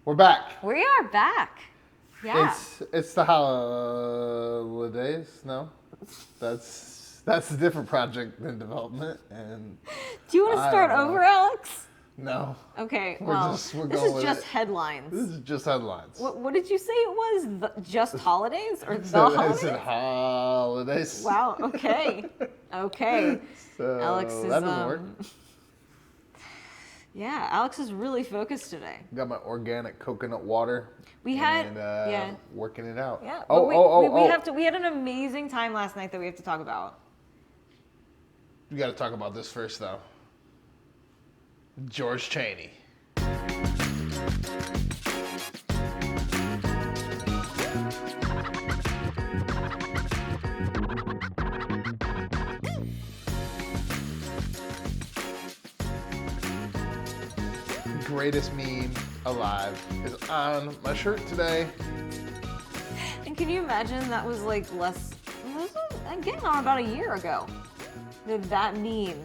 We're back. We are back. Yeah. It's the holidays. No, that's a different project in development. And Do you want to start over, Alex? No. Okay. We're this going is with just it. headlines. This is just headlines. What did you say it was? Just holidays or the I holidays? said holidays. Wow. Okay. Okay. So Alex is that doesn't work. Yeah, Alex is really focused today. Got my organic coconut water. We had working it out. Yeah. We had an amazing time last night that we have to talk about. We got to talk about this first, though. George Cheney. Greatest meme alive is on my shirt today. And can you imagine that was like getting on about a year ago. That meme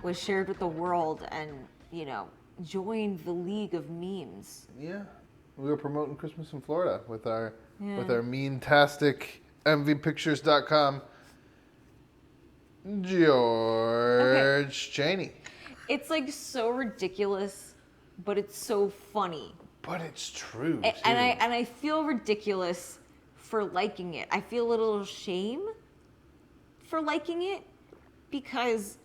was shared with the world and, joined the league of memes. Yeah. We were promoting Christmas in Florida with our meme-tastic mvpictures.com George Cheney. It's like so ridiculous, but it's so funny. But it's true. And I feel ridiculous for liking it. I feel a little shame for liking it because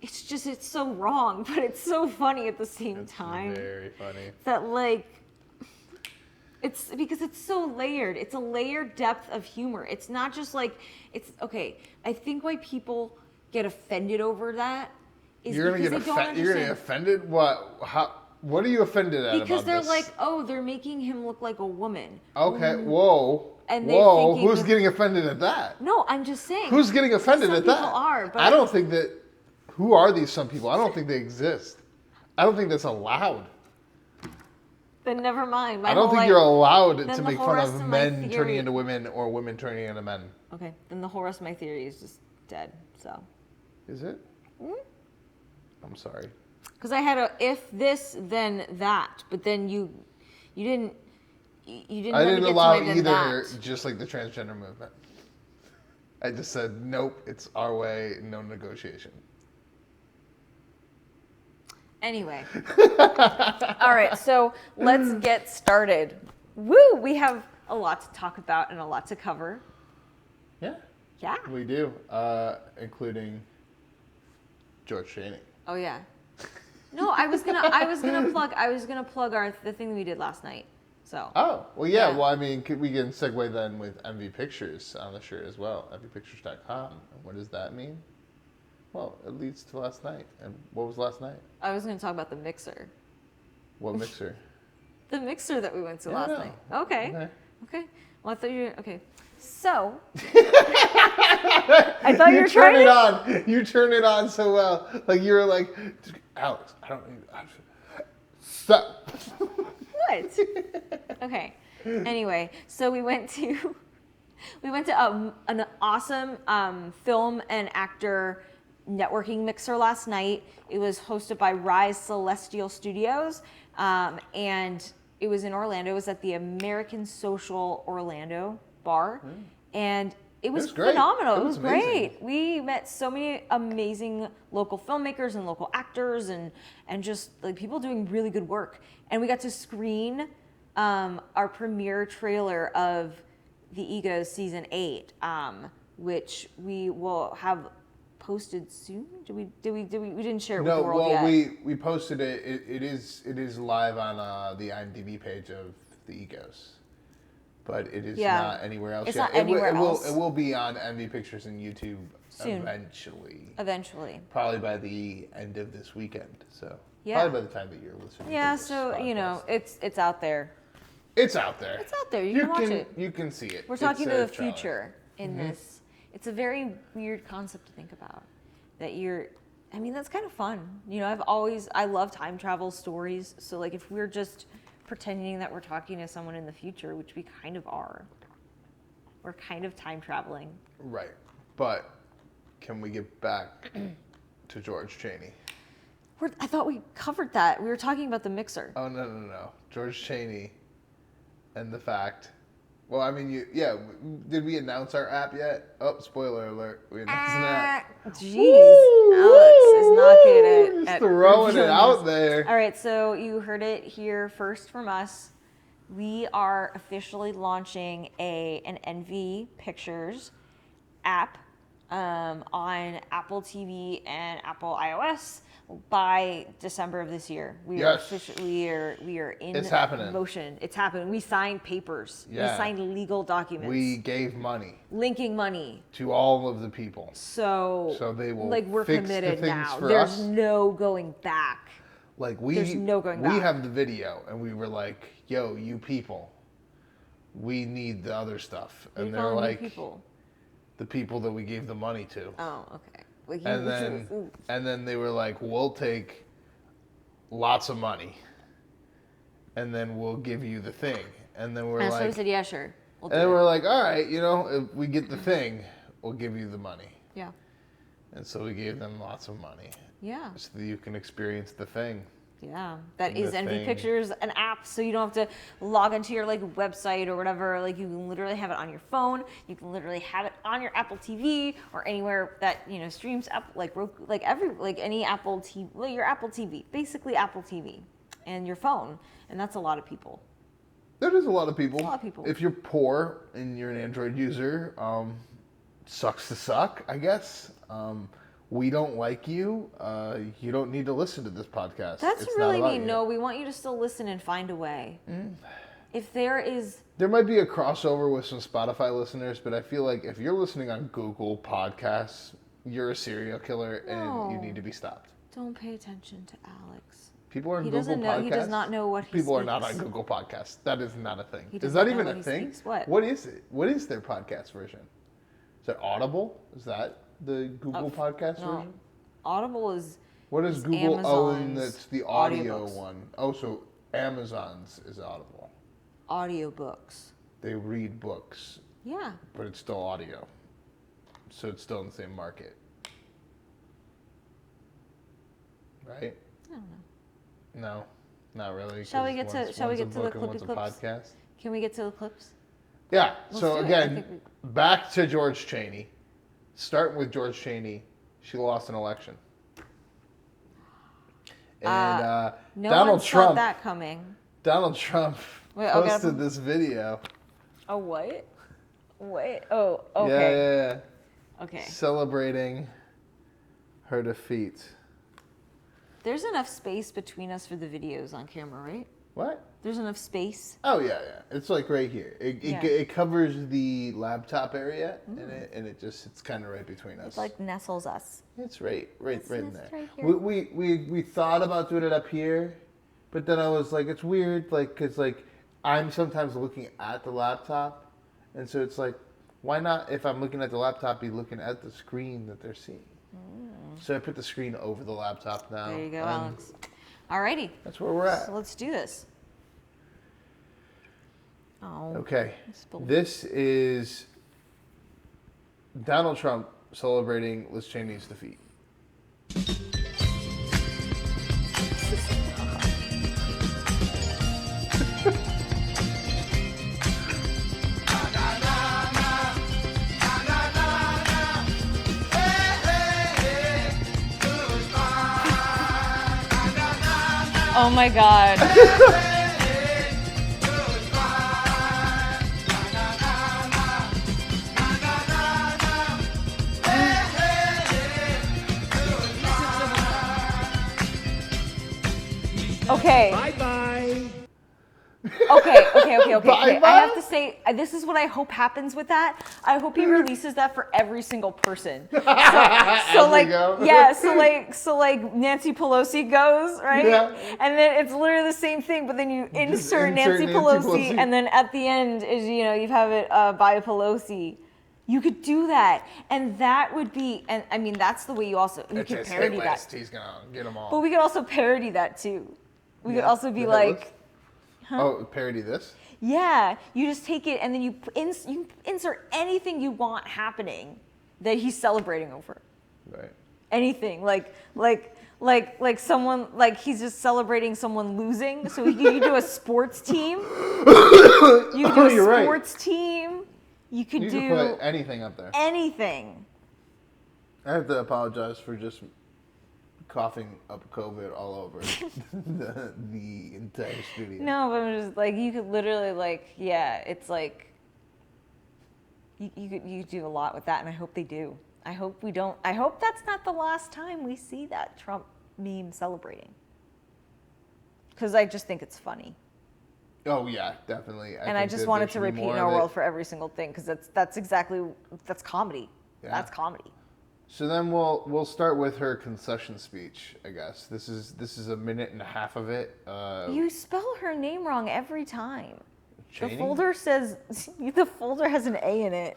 it's so wrong, but it's so funny at the same time. It's very funny. That it's because it's so layered. It's a layered depth of humor. It's not just okay. I think why people get offended over that is you're gonna get offended. What? What are you offended at? Because about they're this? they're making him look like a woman. Okay. Whoa. And whoa. Who's getting offended at that? No, I'm just saying. Who's getting offended at that? Some people are, but I don't think that. Who are these some people? I don't think they exist. I don't think that's allowed. Then never mind. I don't think you're allowed to make fun of men turning into women or women turning into men. Okay, then the whole rest of my theory is just dead. So. Is it? Mm-hmm. I'm sorry. Because I had a if this then that, but then you didn't. I didn't allow either. Just like the transgender movement. I just said nope. It's our way. No negotiation. Anyway. All right, so let's get started. Woo! We have a lot to talk about and a lot to cover. Yeah. Yeah. We do, including George Cheney. Oh yeah. No, I was gonna plug the thing that we did last night. So. Oh well, yeah. Well, I mean, we can segue then with MV Pictures on the shirt as well. MVPictures.com. And what does that mean? Well, it leads to last night. And what was last night? I was going to talk about the mixer. What mixer? The mixer that we went to last night. Okay. Well, I thought you were... Okay. So... I thought you were trying it on. You turn it on so well. Like, you were like, Alex, I don't need... Stop. What? Okay. Anyway, so we went to an awesome film and actor networking mixer last night. It was hosted by Rise Celestial Studios, and it was in Orlando. It was at the American Social Orlando bar, and it was phenomenal. It was great. We met so many amazing local filmmakers and local actors, and just like people doing really good work. And we got to screen our premiere trailer of The Egos season 8, which we will have posted soon. We didn't share it with the world yet. No, we posted it. It is live on the IMDb page of The Egos, but it is not anywhere else it's yet. Not anywhere else. It will be on MV Pictures and YouTube soon. Eventually. Probably by the end of this weekend. So probably by the time that you're listening. Yeah. To this So podcast. it's out there. It's out there. It's out there. You can watch it. You can see it. We're talking to the future in this. It's a very weird concept to think about. That's kind of fun. I love time travel stories. So like if we're just pretending that we're talking to someone in the future, which we kind of are, we're kind of time traveling. Right. But can we get back to George Cheney? I thought we covered that. We were talking about the mixer. Oh, no. George Cheney and the fact. Well, I mean, did we announce our app yet? Oh, spoiler alert. We announced that. Jeez. Alex is not good at throwing it out there. All right, so you heard it here first from us. We are officially launching an NV Pictures app on Apple TV and Apple iOS by December of this year. We are in it's happening. motion. It's happening. We signed papers. Yeah. We signed legal documents. We gave money. Linking money. To all of the people. So they will we're fix committed the things now. for There's us. no going back. There's no going back. We have the video, and we were like, yo, you people, we need the other stuff. And they're like, people? The people that we gave the money to. Oh, okay. And then they were like, we'll take lots of money, and then we'll give you the thing. And then so we said, yeah, sure. And then we're like, all right, if we get the thing, we'll give you the money. Yeah. And so we gave them lots of money. Yeah. So that you can experience the thing. Yeah, that is NV thing. Pictures, an app, so you don't have to log into your website or whatever. You can literally have it on your phone. You can literally have it on your Apple TV or anywhere that streams up Roku, any Apple TV, your Apple TV, basically Apple TV, and your phone, and that's a lot of people. That is a lot of people. A lot of people. If you're poor and you're an Android user, sucks to suck, I guess. We don't like you. You don't need to listen to this podcast. That's really mean. No, we want you to still listen and find a way. If there might be a crossover with some Spotify listeners, but I feel like if you're listening on Google Podcasts, you're a serial killer and you need to be stopped. Don't pay attention to Alex. People are on Google Podcasts. He does not know what he People speaks. are not on Google Podcasts. That is not a thing. He does Is that not even know a what he thing? speaks. What? What is it? What is their podcast version? Is that Audible? Is that the Google Podcast version? Audible is. What does Google own Amazon's that's the audio audiobooks. one? Oh, so Amazon's is Audible. Audiobooks. They read books. Yeah. But it's still audio. So it's still in the same market. Right? I don't know. No, not really. Shall we get to the clippy clips? Podcast. Can we get to the clips? Yeah. Let's So do it. again, back to George Cheney. Starting with George Cheney, she lost an election. And No Donald one saw Trump. that coming. Donald Trump posted this video. Oh, what? Wait. Oh, okay. Yeah. Okay. Celebrating her defeat. There's enough space between us for the videos on camera, right? What? There's enough space. Oh yeah. It's like right here. It covers the laptop area, and it's kind of right between us. It nestles us. It's right in there. Right here. We thought about doing it up here, but then I was like, it's weird, because I'm sometimes looking at the laptop, and so it's like, why not, if I'm looking at the laptop, be looking at the screen that they're seeing? So I put the screen over the laptop now. There you go, Alex. Alrighty. That's where we're at. So let's do this. Oh. Okay. This is Donald Trump celebrating Liz Cheney's defeat. Oh my God. Okay. Bye-bye. Okay. Bye-bye? I have to say, this is what I hope happens with that. I hope he releases that for every single person. So Nancy Pelosi goes, right? Yeah. And then it's literally the same thing, but then you insert Nancy Pelosi, and then at the end is, you have it by Pelosi. You could do that, and that would be, and I mean, that's the way you could parody that. He's gonna get them all. But we could also parody that too. We could also be like, parody this? yeah, you just take it and then you insert anything you want happening that he's celebrating over. Right. Anything like someone, like he's just celebrating someone losing. So you could do a sports team. You could do a You're sports team. You could You do can put anything up there. anything. I have to apologize for just coughing up COVID all over the entire studio. No, but I'm just like, you could literally like, yeah, it's like you could do a lot with that, and I hope they do. I hope that's not the last time we see that Trump meme celebrating. Because I just think it's funny. Oh yeah, definitely. I just want it to repeat in our world for every single thing, because that's comedy. Yeah. That's comedy. So then we'll start with her concession speech, I guess. This is a minute and a half of it. You spell her name wrong every time. Cheney? The folder has an A in it,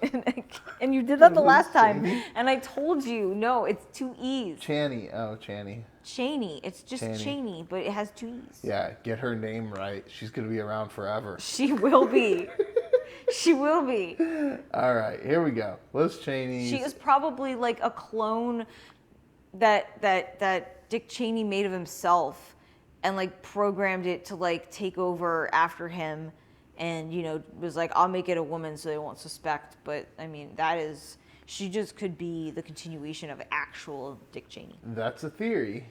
and you did that the last time. And I told you, no, it's two E's. Cheney. Oh, Cheney. Cheney. It's just Cheney, but it has two E's. Yeah, get her name right. She's gonna be around forever. She will be. She will be. All right, here we go. Liz Cheney. She is probably like a clone that Dick Cheney made of himself, and like programmed it to like take over after him, and was like, I'll make it a woman so they won't suspect. But I mean, she just could be the continuation of actual Dick Cheney. That's a theory.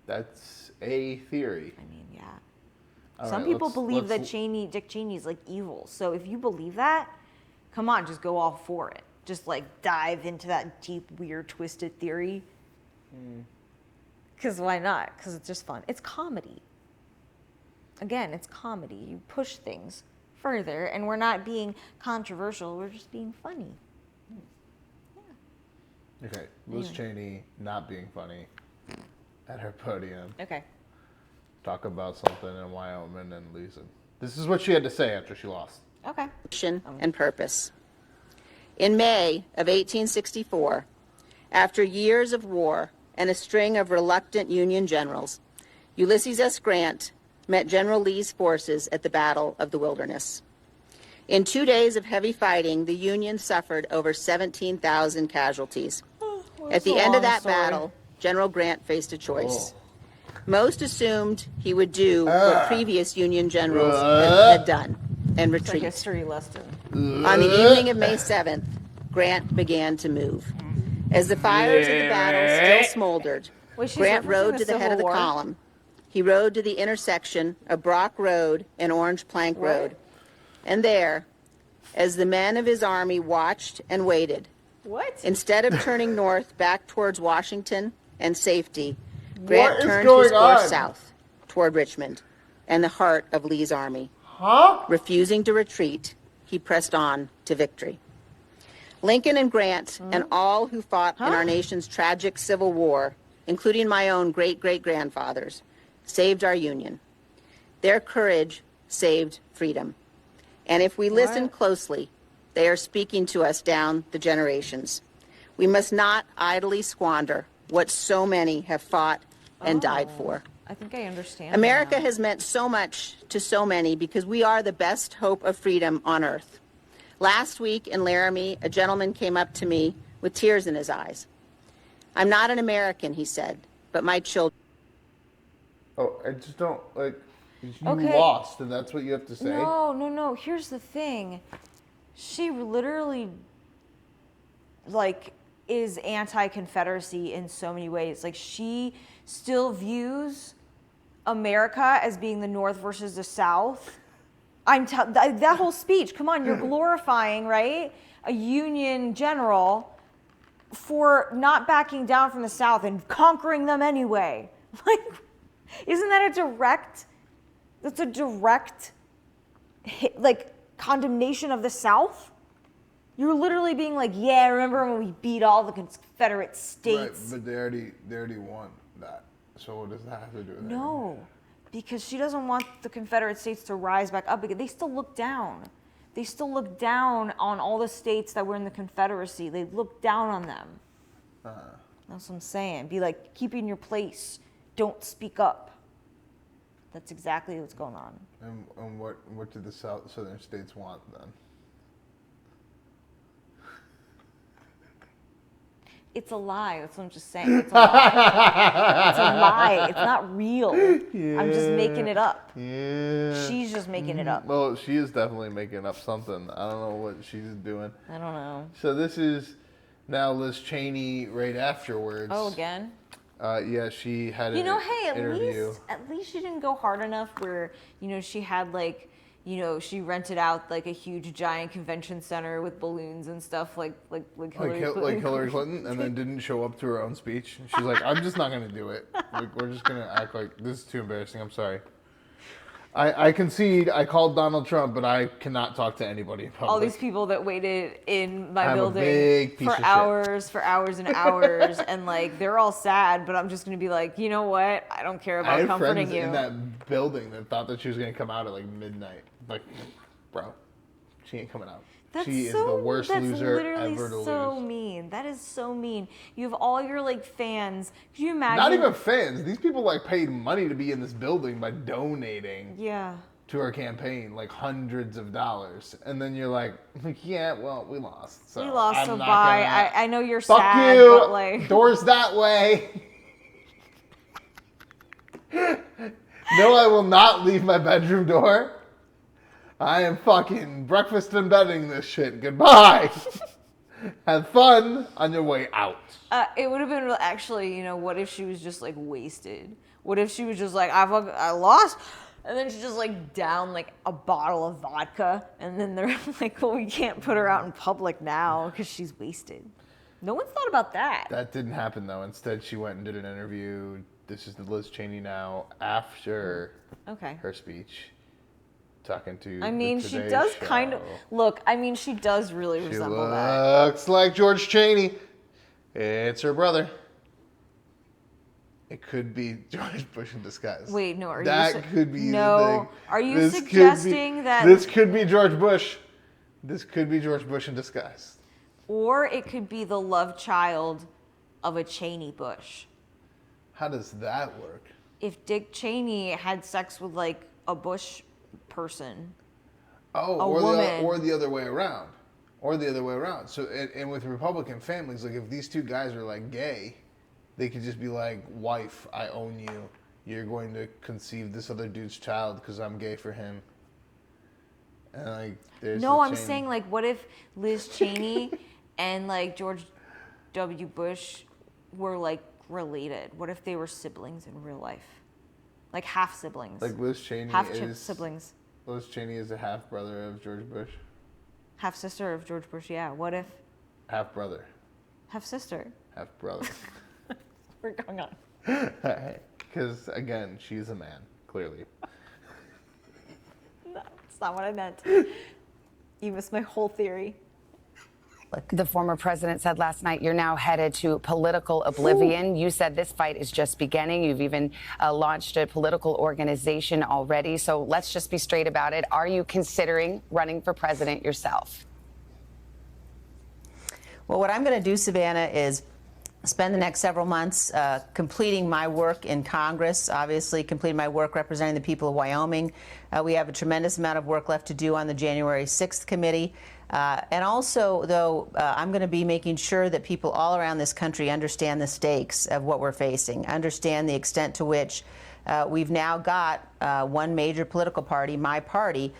That's a theory. I mean, yeah. All Some right, people believe that Dick Cheney is like evil. So if you believe that, come on, just go all for it. Just like dive into that deep, weird, twisted theory. Because why not? Because it's just fun. It's comedy. Again, it's comedy. You push things further, and we're not being controversial. We're just being funny. Yeah. Okay, Liz Cheney not being funny at her podium. Okay. Talk about something in Wyoming and losing. This is what she had to say after she lost. Okay. And purpose. In May of 1864, after years of war and a string of reluctant Union generals, Ulysses S. Grant met General Lee's forces at the Battle of the Wilderness. In 2 days of heavy fighting, the Union suffered over 17,000 casualties. At the end of that battle, General Grant faced a choice. Most assumed he would do what previous Union generals had done and retreat. It's a history lesson. On the evening of May 7th, Grant began to move. As the fires of the battle still smoldered, Grant rode to the head of the column. He rode to the intersection of Brock Road and Orange Plank Road. And there, as the men of his army watched and waited, instead of turning north back towards Washington and safety, Grant turned his course south toward Richmond and the heart of Lee's army. Refusing to retreat, he pressed on to victory. Lincoln and Grant and all who fought in our nation's tragic Civil War, including my own great-great-grandfathers, saved our Union. Their courage saved freedom. And if we listen closely, they are speaking to us down the generations. We must not idly squander what so many have fought and died for. I think I understand. America has meant so much to so many because we are the best hope of freedom on earth. Last week in Laramie, a gentleman came up to me with tears in his eyes. I'm not an American, he said, but my children. Oh, I just don't, like, you lost, and that's what you have to say? No. Here's the thing. She literally, like, is anti-Confederacy in so many ways. Like, she still views America as being the North versus the South. That whole speech, come on, you're glorifying, right, a Union general for not backing down from the South and conquering them anyway. Like, isn't that a direct like condemnation of the South? You're literally being like, yeah, remember when we beat all the Confederate states? Right, but they already won that. So what does that have to do with it? No, because she doesn't want the Confederate states to rise back up because they still look down. They still look down on all the states that were in the Confederacy. They look down on them. That's what I'm saying. Be like, keep in your place. Don't speak up. That's exactly what's going on. And what do the southern states want then? It's a lie. That's what I'm just saying. It's a lie. It's a lie. It's not real. Yeah. I'm just making it up. Yeah. She's just making it up. Well, she is definitely making up something. I don't know what she's doing. I don't know. So this is now Liz Cheney right afterwards. Oh, again? Yeah, she had You know, an hey, interview. at least she didn't go hard enough where, she had like, she rented out like a huge giant convention center with balloons and stuff like Hillary Clinton, and then didn't show up to her own speech. She's like, I'm just not going to do it. Like, we're just going to act like this is too embarrassing. I'm sorry. I concede. I called Donald Trump, but I cannot talk to anybody in public. All these people that waited in my I'm building a big piece for of hours and hours, and like they're all sad. But I'm just gonna be like, you know what? I don't care I about had comforting friends you. in that building that thought that she was going to come out at like midnight. Like, bro, she ain't coming out. She is the worst loser ever to lose. That's so mean. That is so mean. You have all your like fans. Could you imagine? Not even fans. These people like paid money to be in this building by donating. Yeah. To her campaign, like hundreds of dollars, and then you're like, yeah, well, we lost. So we lost, I'm so not bye. gonna... I know you're Fuck sad, you. but like Doors that way. No, I will not leave my bedroom door. I am fucking breakfast and bedding this shit. Goodbye. Have fun on your way out. It would have been actually, what if she was just like wasted? What if she was just like, I lost? And then she just like down like a bottle of vodka, and then they're like, well, we can't put her out in public now because she's wasted. No one's thought about that. That didn't happen though. Instead, she went and did an interview. This is the Liz Cheney now after her speech, talking to. I mean, she Today does Show. kind of look. I mean, she does really resemble that. Looks like George Cheney. It's her brother. It could be George Bush in disguise. Wait, no, are that you could be no? the thing. Are you This suggesting that this could be George Bush? This could be George Bush in disguise. Or it could be the love child of a Cheney Bush. How does that work? If Dick Cheney had sex with like a Bush person. Oh, or the other way around. Or the other way around. So, and with Republican families, like if these two guys are like gay, they could just be like, wife, I own you. You're going to conceive this other dude's child because I'm gay for him. And like, there's No, I'm Cheney. saying like, what if Liz Cheney and like George W. Bush were like related? What if they were siblings in real life? Like half siblings. Like Liz Cheney siblings. Liz Cheney is a half brother of George Bush. Half sister of George Bush, yeah. What if? Half brother. Half sister. Half brother. We're going on. Because again, she's a man, clearly. No, that's not what I meant. You missed my whole theory. The former president said last night you're now headed to political oblivion. You said this fight is just beginning. You've even launched a political organization already. So let's just be straight about it. Are you considering running for president yourself? Well, what I'm going to do, Savannah, is spend the next several months completing my work in Congress, obviously completing my work representing the people of Wyoming. We have a tremendous amount of work left to do on the January 6th committee. And also, though, I'm going to be making sure that people all around this country understand the stakes of what we're facing, understand the extent to which we've now got one major political party, my party,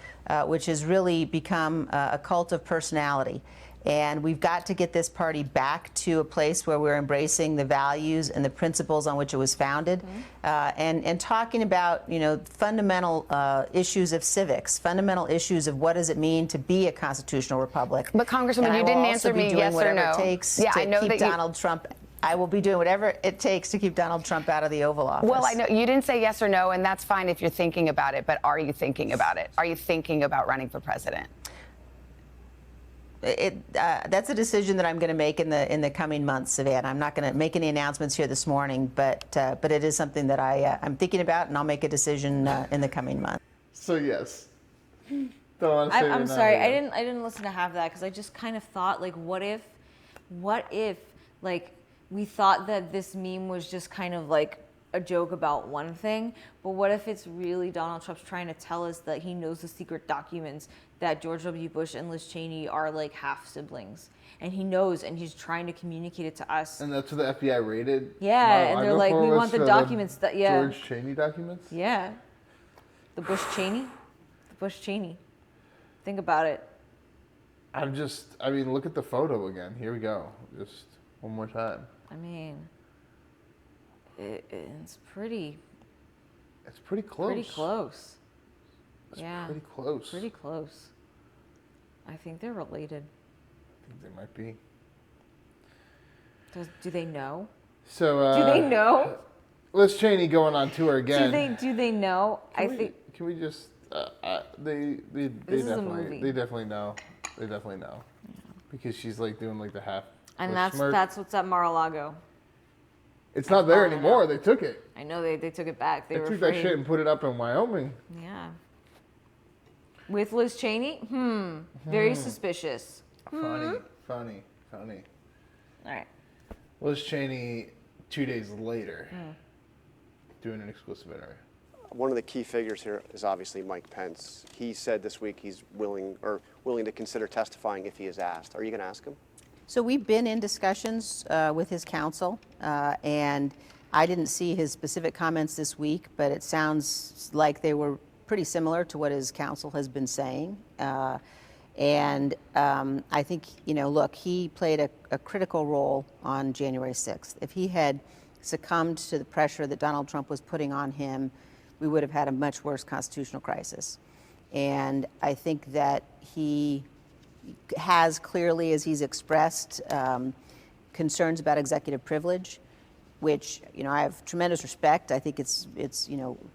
which has really become a cult of personality. And we've got to get this party back to a place where we're embracing the values and the principles on which it was founded, and talking about, fundamental issues of civics, fundamental issues of what does it mean to be a constitutional republic. But Congresswoman, you didn't answer me yes or no. It takes yeah, to I know keep that Donald Trump. I will be doing whatever it takes to keep Donald Trump out of the Oval Office. Well, I know you didn't say yes or no, and that's fine if you're thinking about it. But are you thinking about it? Are you thinking about running for president? That's a decision that I'm going to make in the coming months, Savannah. I'm not going to make any announcements here this morning, but it is something that I'm thinking about, and I'll make a decision in the coming months. So yes. Don't want to say I'm sorry, I didn't listen to half that because I just kind of thought like, what if like we thought that this meme was just kind of like a joke about one thing, but what if it's really Donald Trump's trying to tell us that he knows the secret documents that George W. Bush and Liz Cheney are like half siblings, and he knows, and he's trying to communicate it to us. And that's what the FBI raided. Yeah, and they're like, we want the documents that George Cheney documents. Yeah, the Bush Cheney. Think about it. I mean, look at the photo again. Here we go. Just one more time. I mean, it's pretty. It's pretty close. Pretty close. Yeah. Pretty close. Pretty close. I think they're related. I think they might be. Do they know? So. Do they know? Liz Cheney going on tour again. Do they know? Can we just? They definitely know. They definitely know. Yeah. Because she's like doing like the half. And that's what's at Mar-a-Lago. It's not there anymore. They took it. I know they took it back. They were took afraid. that shit and put it up in Wyoming. Yeah. With Liz Cheney? Very suspicious. Funny. All right. Liz Cheney, 2 days later, doing an exclusive interview. One of the key figures here is obviously Mike Pence. He said this week he's willing to consider testifying if he is asked. Are you going to ask him? So we've been in discussions with his counsel, and I didn't see his specific comments this week, but it sounds like they were pretty similar to what his counsel has been saying. And I think, look, he played a critical role on January 6th. If he had succumbed to the pressure that Donald Trump was putting on him, we would have had a much worse constitutional crisis. And I think that he has clearly, as he's expressed, concerns about executive privilege, which, I have tremendous respect. I think it's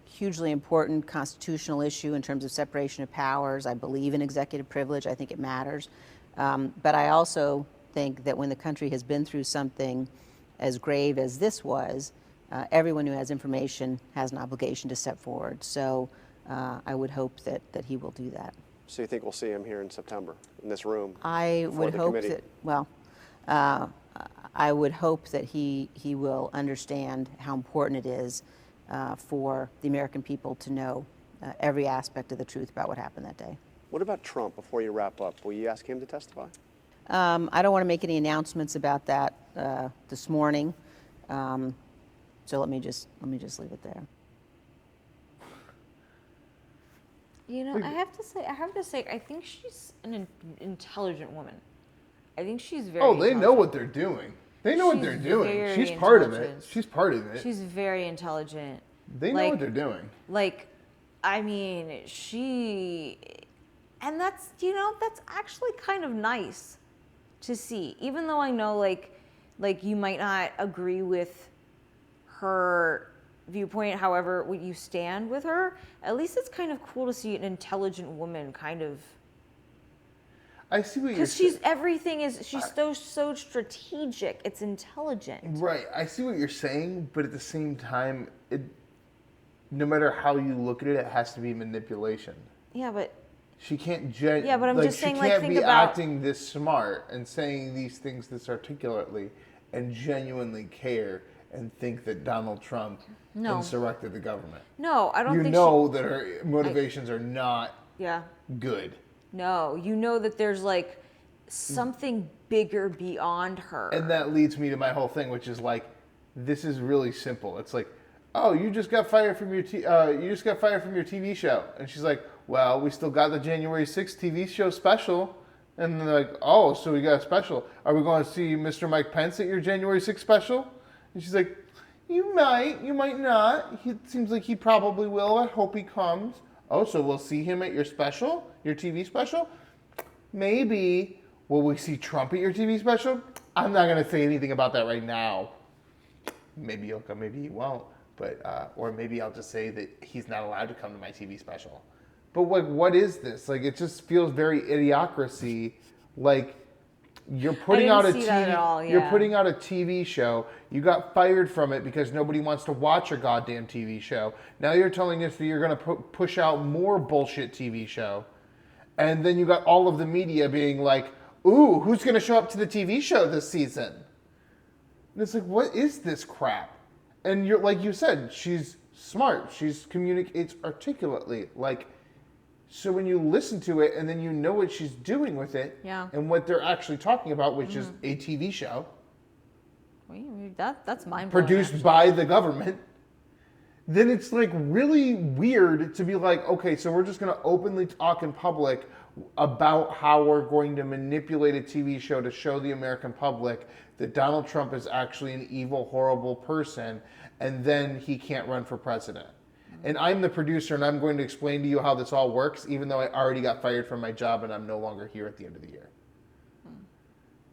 hugely important constitutional issue in terms of separation of powers. I believe in executive privilege. I think it matters. But I also think that when the country has been through something as grave as this was, everyone who has information has an obligation to step forward. So I would hope that he will do that. So you think we'll see him here in September in this room? I would hope that, I would hope that he will understand how important it is for the American people to know every aspect of the truth about what happened that day. What about Trump before you wrap up? Will you ask him to testify? I don't want to make any announcements about that this morning. So let me just leave it there. I have to say, I think she's an intelligent woman. I think she's very. Oh, they know what they're doing. They know what they're doing. She's part of it. She's part of it. She's very intelligent. They know what they're doing. And that's actually kind of nice to see. Even though I know, you might not agree with her viewpoint, however, what you stand with her, at least it's kind of cool to see an intelligent woman kind of. I see what you're saying. Because she's so strategic. It's intelligent. Right. I see what you're saying, but at the same time, no matter how you look at it, it has to be manipulation. Yeah, but. She can't. Yeah, but I'm just saying, she can't be acting this smart and saying these things this articulately and genuinely care and think that Donald Trump insurrected the government. No, I don't think that her motivations are not good. No, that there's something bigger beyond her. And that leads me to my whole thing, which is this is really simple. It's oh, you just got fired from your TV show. And she's like, well, we still got the January 6th TV show special. And they're like, oh, so we got a special. Are we going to see Mr. Mike Pence at your January 6th special? And she's like, you might not. It seems like he probably will. I hope he comes. Oh, so we'll see him at your special? Your TV special? Maybe. Will we see Trump at your TV special? I'm not going to say anything about that right now. Maybe he'll come, maybe he won't. But or maybe I'll just say that he's not allowed to come to my TV special. But what is this? It just feels very idiocracy. You're putting out a TV. You're putting out a TV show. You got fired from it because nobody wants to watch your goddamn TV show. Now you're telling us that you're going to push out more bullshit TV show, and then you got all of the media being like, "Ooh, who's going to show up to the TV show this season?" And it's what is this crap? And you're like you said, she's smart. She's communicates articulately. Like, so when you listen to it and then you know what she's doing with it, and what they're actually talking about, which is a TV show, that's mind-blowing. Produced by the government. Then it's like really weird to be like, okay, so we're just going to openly talk in public about how we're going to manipulate a TV show to show the American public that Donald Trump is actually an evil, horrible person, and then he can't run for president. And I'm the producer, and I'm going to explain to you how this all works, even though I already got fired from my job and I'm no longer here at the end of the year.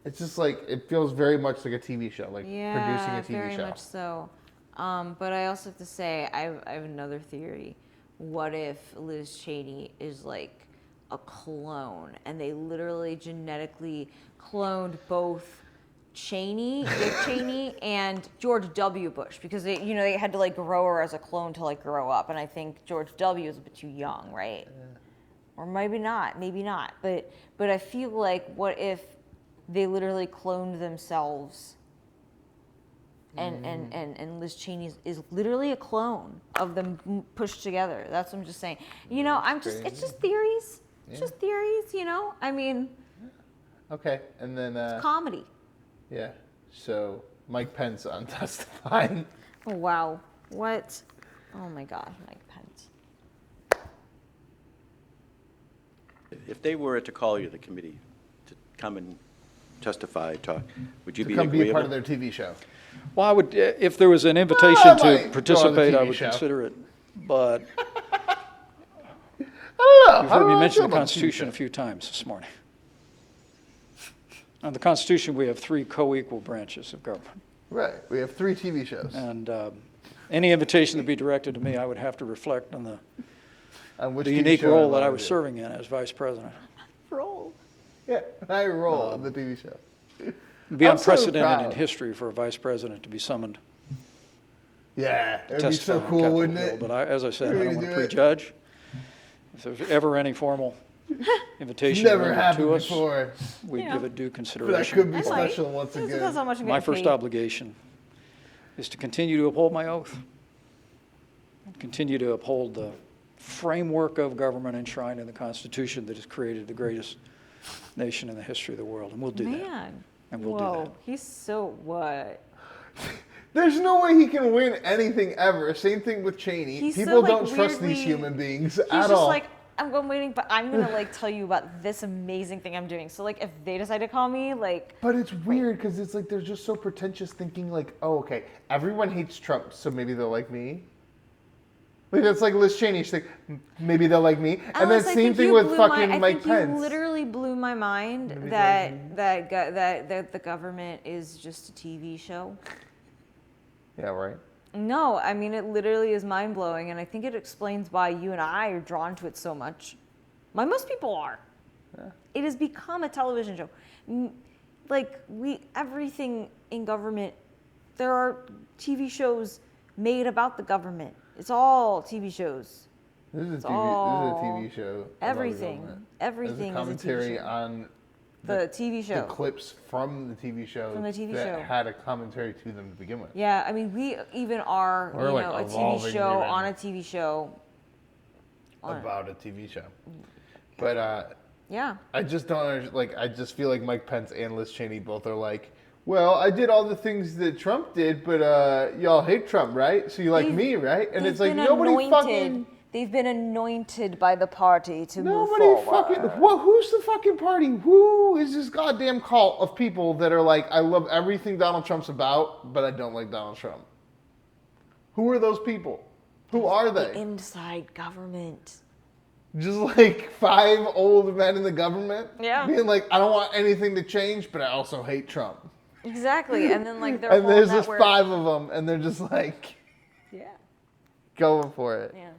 It's just like, it feels very much like a TV show, like producing a TV show. Yeah, very much so. But I also have to say, I have another theory. What if Liz Cheney is like a clone, and they literally genetically cloned both Dick Cheney, and George W. Bush, because they had to like grow her as a clone to like grow up, and I think George W. is a bit too young, right? Yeah. Or maybe not. But I feel like, what if they literally cloned themselves? And Liz Cheney is literally a clone of them pushed together. That's what I'm just saying. It's just theories. It's just theories, I mean. Okay, and then. It's comedy. Yeah. So Mike Pence on testifying. Oh, wow. What? Oh my God, Mike Pence. If they were to call you, the committee, to come and testify, talk, would you be come agreeable? be a part of their TV show? Well, I would, if there was an invitation to participate, I would consider it. But I don't know. you've heard me mention the Constitution a few times this morning. On the Constitution, we have 3 co-equal branches of government. Right. We have 3 TV shows. And any invitation to be directed to me, I would have to reflect on the unique role that I was serving in as vice president. Role. Yeah, I roll in the TV show. It'd be unprecedented in history for a vice president to be summoned. Yeah, it'd to be so testify on cool, Capitol wouldn't Hill. it? But as I said, I don't want to prejudge. If there's ever any formal invitation Never happened to us, before. we'd give it due But consideration. that could be special once again. Depends how much I'm My getting first paid. obligation is to continue to uphold my oath, continue to uphold the framework of government enshrined in the Constitution that has created the greatest nation in the history of the world, and we'll do that. And we'll do that. He's so what? There's no way he can win anything ever. Same thing with Cheney. He's People so, don't trust these human beings at all. He's just like, I'm waiting, but I'm gonna like tell you about this amazing thing I'm doing. So like, if they decide to call me, like. But it's weird because it's like they're just so pretentious, thinking like, oh, okay, everyone hates Trump, so maybe they'll like me. Like that's like Liz Cheney. She's like, maybe they'll like me. And then same thing with fucking Mike Pence. You literally blew my mind that the government is just a TV show. Yeah, right. No, I mean, it literally is mind-blowing, and I think it explains why you and I are drawn to it so much. Why most people are. Yeah. It has become a television show. Like, everything in government, there are TV shows made about the government. It's all TV shows. This is a TV show. Everything. Everything is a commentary TV show. on the TV show. The clips from the TV show that had a commentary to them to begin with. Yeah, I mean, we even are, a TV show on a TV show. About a TV show. But yeah. I just don't I just feel like Mike Pence and Liz Cheney both are like, well, I did all the things that Trump did, but y'all hate Trump, right? So you like me, right? And it's like nobody fucking. They've been anointed by the party to move forward. Who's the fucking party? Who is this goddamn cult of people that are like, I love everything Donald Trump's about, but I don't like Donald Trump? Who are those people? Who are they? The inside government. Just like 5 old men in the government? Yeah. Being like, I don't want anything to change, but I also hate Trump. Exactly. And then like they're and there's just 5 of them, and they're just like, going for it. Yeah.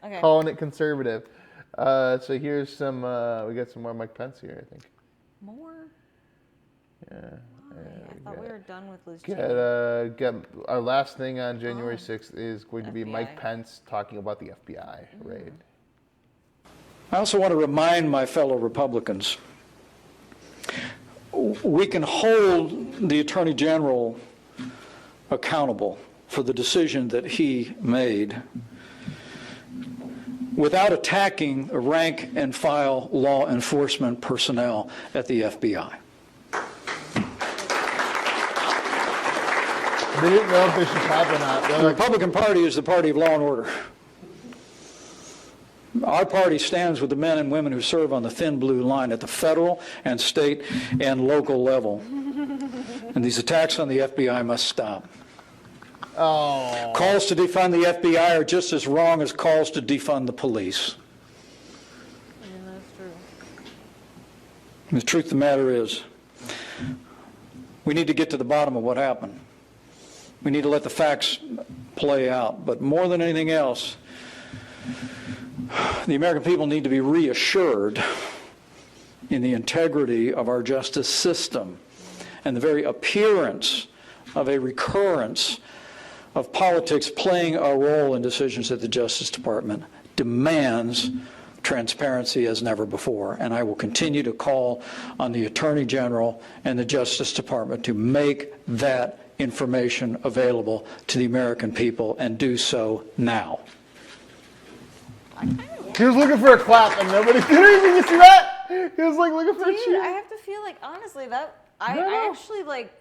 Okay. Calling it conservative. So here's some, we got some more Mike Pence here, I think. More? Yeah. I thought we were done with Liz Cheney. Our last thing on January 6th is going to be Mike Pence talking about the FBI raid. I also want to remind my fellow Republicans, we can hold the Attorney General accountable for for the decision that he made without attacking the rank and file law enforcement personnel at the FBI. They didn't know if they should clap or not. The Republican Party is the party of law and order. Our party stands with the men and women who serve on the thin blue line at the federal and state and local level. And these attacks on the FBI must stop. Oh. Calls to defund the FBI are just as wrong as calls to defund the police. Yeah, that's true. The truth of the matter is, we need to get to the bottom of what happened. We need to let the facts play out. But more than anything else, the American people need to be reassured in the integrity of our justice system, and the very appearance of a recurrence of politics playing a role in decisions at the Justice Department demands transparency as never before. And I will continue to call on the Attorney General and the Justice Department to make that information available to the American people, and do so now. He was looking for a clap and nobody did even see that. He was like looking for a Dude, cheer. I have to feel like, honestly, that I actually like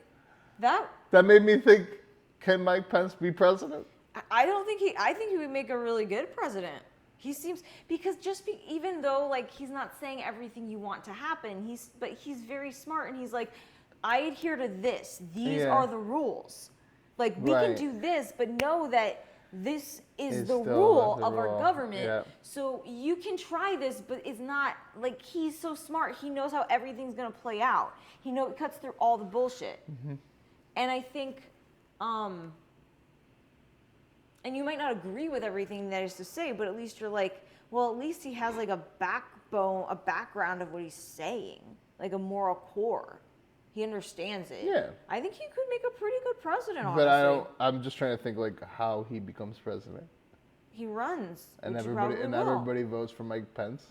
that. That made me think, can Mike Pence be president? I don't think I think he would make a really good president. He seems, because even though like he's not saying everything you want to happen, he's very smart, and he's like, I adhere to this. These are the rules. Like, we can do this, but know that this is the rule of our government. Yeah. So you can try this, but it's not like, he's so smart. He knows how everything's gonna play out. He cuts through all the bullshit. Mm-hmm. And I think, and you might not agree with everything that he has to say, but at least you're like, well, at least he has like a backbone, a background of what he's saying, like a moral core. He understands it. Yeah. I think he could make a pretty good president, But honestly. I'm just trying to think like how he becomes president. He runs, And which everybody votes for Mike Pence.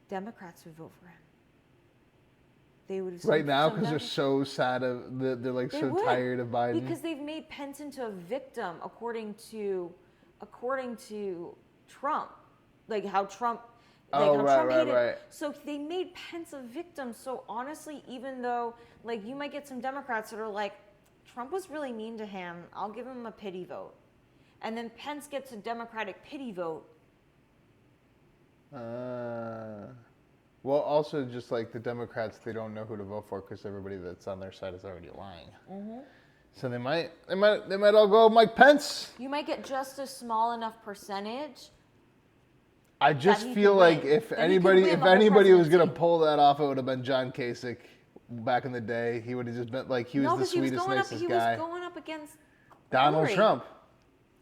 Democrats would vote for him. They would Right now, because they're so sad they're like They so would, tired of Biden. because they've made Pence into a victim, according to Trump, like how Trump. Right. So they made Pence a victim. So honestly, even though like you might get some Democrats that are like, Trump was really mean to him, I'll give him a pity vote, and then Pence gets a Democratic pity vote. Well, also just like the Democrats, they don't know who to vote for because everybody that's on their side is already lying. Mm-hmm. So they might all go Mike Pence. You might get just a small enough percentage. I just feel like if anybody was gonna pull that off, it would have been John Kasich back in the day. He would have just been like, he was the sweetest, nicest guy. He was going up against Donald Hillary. Trump.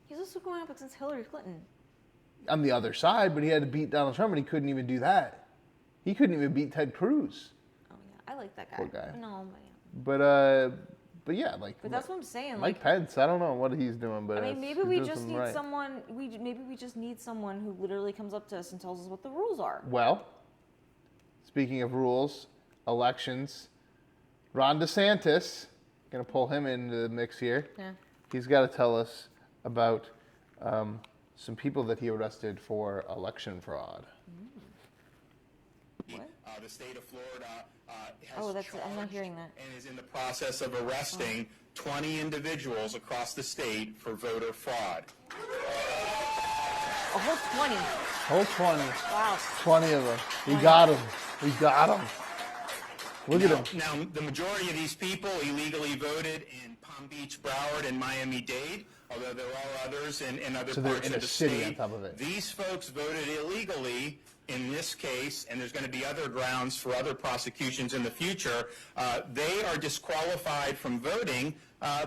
He's also going up against Hillary Clinton. On the other side, but he had to beat Donald Trump, and he couldn't even do that. He couldn't even beat Ted Cruz. Oh yeah, I like that guy. Poor guy. No, but yeah. But yeah, like. But that's what I'm saying. Mike Pence, I don't know what he's doing, but I mean, maybe we just need someone. Maybe we just need someone who literally comes up to us and tells us what the rules are. Well, speaking of rules, elections, Ron DeSantis, gonna pull him into the mix here. Yeah. He's got to tell us about some people that he arrested for election fraud. What? The state of Florida has I'm not hearing that. and is in the process of arresting 20 individuals across the state for voter fraud. A whole 20. Whole 20. Wow. 20 of them. We got them. We got them. Look at them. Now, the majority of these people illegally voted in Palm Beach, Broward, and Miami-Dade, although there are others in other So they're parts in of a the city state. on top of it. These folks voted illegally in this case, and there's going to be other grounds for other prosecutions in the future. They are disqualified from voting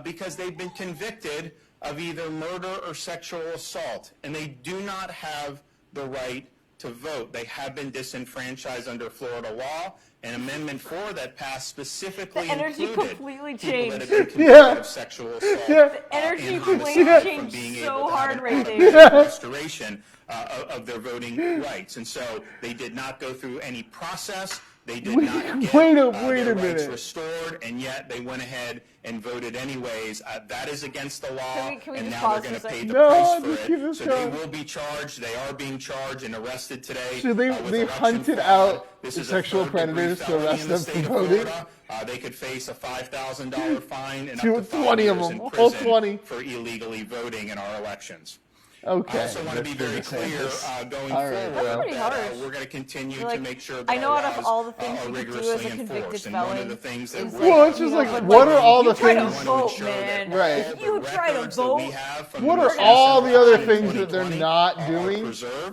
because they've been convicted of either murder or sexual assault, and they do not have the right to vote. They have been disenfranchised under Florida law. And Amendment 4 that passed specifically The energy included completely people that changed. have been convicted of sexual assault. The energy completely from being changed able so to have hard an right automatic there. restoration of their voting rights. And so they did not go through any process. They did not get Wait their a rights minute. restored, and yet they went ahead and voted anyways. That is against the law, Can we and just now pause they're going for to a pay the second? price just for keep it. this So going. they will be charged. They are being charged and arrested today. So they with election hunted fraud. out This is sexual a third-degree predators to felony arrest in the them for state of voting? Florida. They could face a $5,000 fine and To up to 5 20 of years them, in all prison 20. for illegally voting in our elections. Okay. I also want to be very clear going All right, forward well. Pretty that harsh. we're going to continue Like, to make sure that I know our out of laws all the things are you could do as rigorously a convicted enforced. And one felon of the things that is we're like, Well, it's just you know, like, but what are all you the try to things? vote, man. Right. If you try to vote, What are all the other things that they're not doing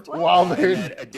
while they're